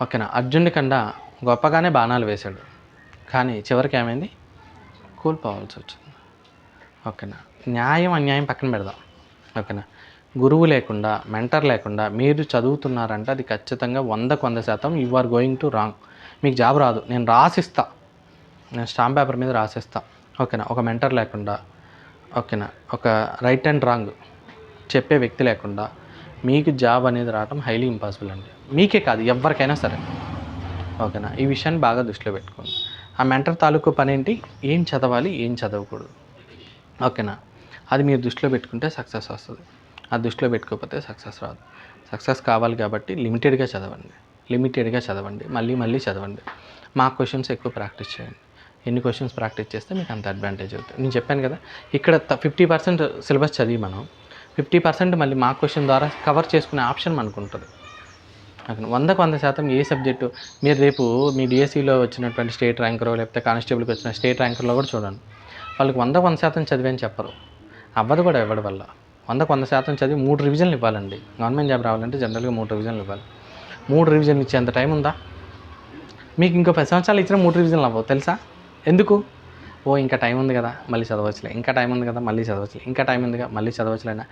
ఓకేనా, అర్జునుడి కన్నా గొప్పగానే బాణాలు వేశాడు, కానీ చివరికి ఏమైంది? కోల్పోవాల్సి వచ్చింది. ఓకేనా? న్యాయం అన్యాయం పక్కన పెడదాం. ఓకేనా? గురువు లేకుండా, మెంటర్ లేకుండా మీరు చదువుతున్నారంటే అది ఖచ్చితంగా 100% you are going to wrong. మీకు జాబ్ రాదు. నేను రాసిస్తా, నేను స్టాంప్ పేపర్ మీద రాసిస్తా. ఓకేనా? ఒక మెంటర్ లేకుండా, ఓకేనా, ఒక రైట్ అండ్ రాంగ్ చెప్పే వ్యక్తి లేకుండా మీకు జాబ్ అనేది రావడం హైలీ ఇంపాసిబుల్ అండి. మీకే కాదు, ఎవరికైనా సరే. ఓకేనా? ఈ విషయాన్ని బాగా దృష్టిలో పెట్టుకోండి. ఆ మెంటర్ తాలూకు పని ఏంటి? ఏం చదవాలి, ఏం చదవకూడదు. ఓకేనా? అది మీరు దృష్టిలో పెట్టుకుంటే సక్సెస్ వస్తుంది. అది దృష్టిలో పెట్టుకోకపోతే సక్సెస్ రాదు. సక్సెస్ కావాలి కాబట్టి లిమిటెడ్గా చదవండి, మళ్ళీ చదవండి. మా క్వశ్చన్స్ ఎక్కువ ప్రాక్టీస్ చేయండి. ఎన్ని క్వశ్చన్స్ ప్రాక్టీస్ చేస్తే మీకు అంత అడ్వాంటేజ్ అవుతుంది. నేను చెప్పాను కదా, ఇక్కడ 50% సిలబస్ చదివి మనం 50% మళ్ళీ మా క్వశ్చన్ ద్వారా కవర్ చేసుకునే ఆప్షన్ మనకు ఉంటుంది. 100% ఏ సబ్జెక్టు మీరు రేపు మీ డిఎస్సిలో వచ్చినటువంటి స్టేట్ ర్యాంకరో లేకపోతే కానిస్టేబుల్కి వచ్చిన స్టేట్ ర్యాంకర్లో కూడా చూడండి, వాళ్ళకి 100% చదివని చెప్పరు. అవ్వదు కూడా ఎవరి వల్ల. 100% చదివి 3 రివిజన్లు ఇవ్వాలండి. గవర్నమెంట్ జాబ్ రావాలంటే జనరల్గా 3 రివిజన్లు ఇవ్వాలి. 3 రివిజన్లు ఇచ్చే అంత టైం ఉందా మీకు? ఇంకో 10 సంవత్సరాలు ఇచ్చిన 3 రివిజన్లు అవ్వవు తెలుసా? ఎందుకు? ఇంకా టైం ఉంది కదా మళ్ళీ చదవచ్చులే, ఇంకా టైం ఉంది కదా మళ్ళీ చదవచ్చులే, ఇంకా టైం ఉందిగా మళ్ళీ చదవచ్చులేనా,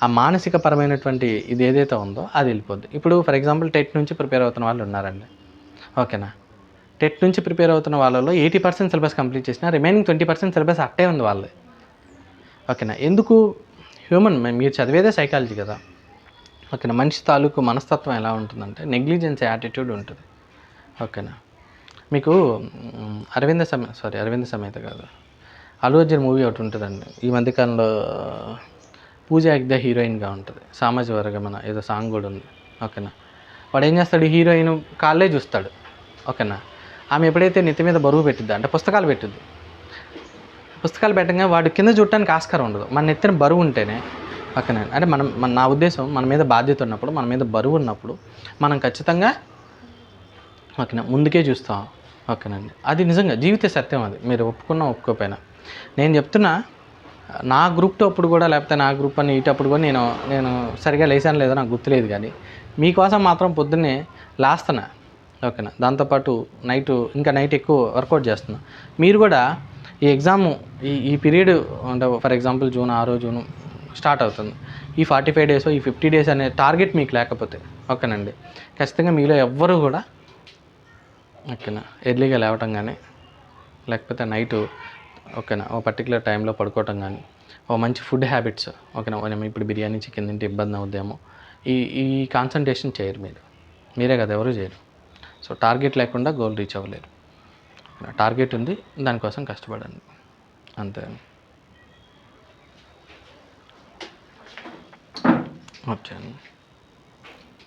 ఆ మానసిక పరమైనటువంటి ఇది ఏదైతే ఉందో అది వెళ్ళిపోద్ది. ఇప్పుడు ఫర్ ఎగ్జాంపుల్ టెట్ నుంచి ప్రిపేర్ అవుతున్న వాళ్ళు ఉన్నారండి. ఓకేనా? టెట్ నుంచి ప్రిపేర్ అవుతున్న వాళ్ళలో 80% సిలబస్ కంప్లీట్ చేసినా రిమైనింగ్ 20% సిలబస్ అట్టే ఉంది వాళ్ళే. ఓకేనా? ఎందుకు? హ్యూమన్, మీరు చదివేదే సైకాలజీ కదా. ఓకేనా? మనిషి తాలూకు మనస్తత్వం ఎలా ఉంటుందంటే నెగ్లిజెన్స్ యాటిట్యూడ్ ఉంటుంది. ఓకేనా? మీకు అరవింద సమేత కాదు, అల్లు అర్జున్ మూవీ ఒకటి ఉంటుందండి ఈ మధ్యకాలంలో, పూజ హెగ్డే హీరోయిన్గా ఉంటుంది, సామాజిక వర్గమన ఏదో సాంగ్ కూడా ఉంది. ఓకేనా? వాడు ఏం చేస్తాడు? హీరోయిన్ కాళ్ళే చూస్తాడు. ఓకేనా? ఆమె ఎప్పుడైతే నెత్తి మీద బరువు పెట్టిద్దా అంటే పుస్తకాలు పెట్టిద్ది. పుస్తకాలు పెట్టగా వాడు కింద చూడటానికి ఆస్కారం ఉండదు. మన నెత్తిన బరువు ఉంటేనే. ఓకేనా? అంటే నా ఉద్దేశం, మన మీద బాధ్యత ఉన్నప్పుడు, మన మీద బరువు ఉన్నప్పుడు మనం ఖచ్చితంగా ఓకేనా ముందుకే చూస్తాం. ఓకేనండి? అది నిజంగా జీవిత సత్యం. అది మీరు ఒప్పుకున్నా ఒప్పుకోపోయినా. నేను చెప్తున్నా, నా గ్రూప్ 2 అప్పుడు కూడా, లేకపోతే నా గ్రూప్ 1 ఇటప్పుడు కూడా నేను సరిగా లేసాను లేదో నాకు గుర్తులేదు, కానీ మీకోసం మాత్రం పొద్దున్నే లేస్తున్నా. ఓకేనా? దాంతోపాటు నైట్ ఎక్కువ వర్కౌట్ చేస్తున్నా. మీరు కూడా ఈ ఎగ్జాము ఈ పీరియడ్ అంటే ఫర్ ఎగ్జాంపుల్ జూన్ 6 స్టార్ట్ అవుతుంది. ఈ 45 డేస్, ఈ 50 డేస్ అనే టార్గెట్ మీకు లేకపోతే, ఓకేనండి, ఖచ్చితంగా మీలో ఎవ్వరూ కూడా ఓకేనా ఎర్లీగా లేవటం కానీ, లేకపోతే నైటు ఓకేనా ఓ పర్టికులర్ టైంలో పడుకోవటం కానీ, ఓ మంచి ఫుడ్ హ్యాబిట్స్, ఓకేనా, ఇప్పుడు బిర్యానీ చికెన్ తింటే ఇబ్బంది అవుద్దేమో, ఈ కాన్సన్ట్రేషన్ చేయరు మీరే కదా, ఎవరు చేయరు. సో టార్గెట్ లేకుండా గోల్ రీచ్ అవ్వలేరు. టార్గెట్ ఉంది, దానికోసం కష్టపడండి, అంతే. వచ్చాను.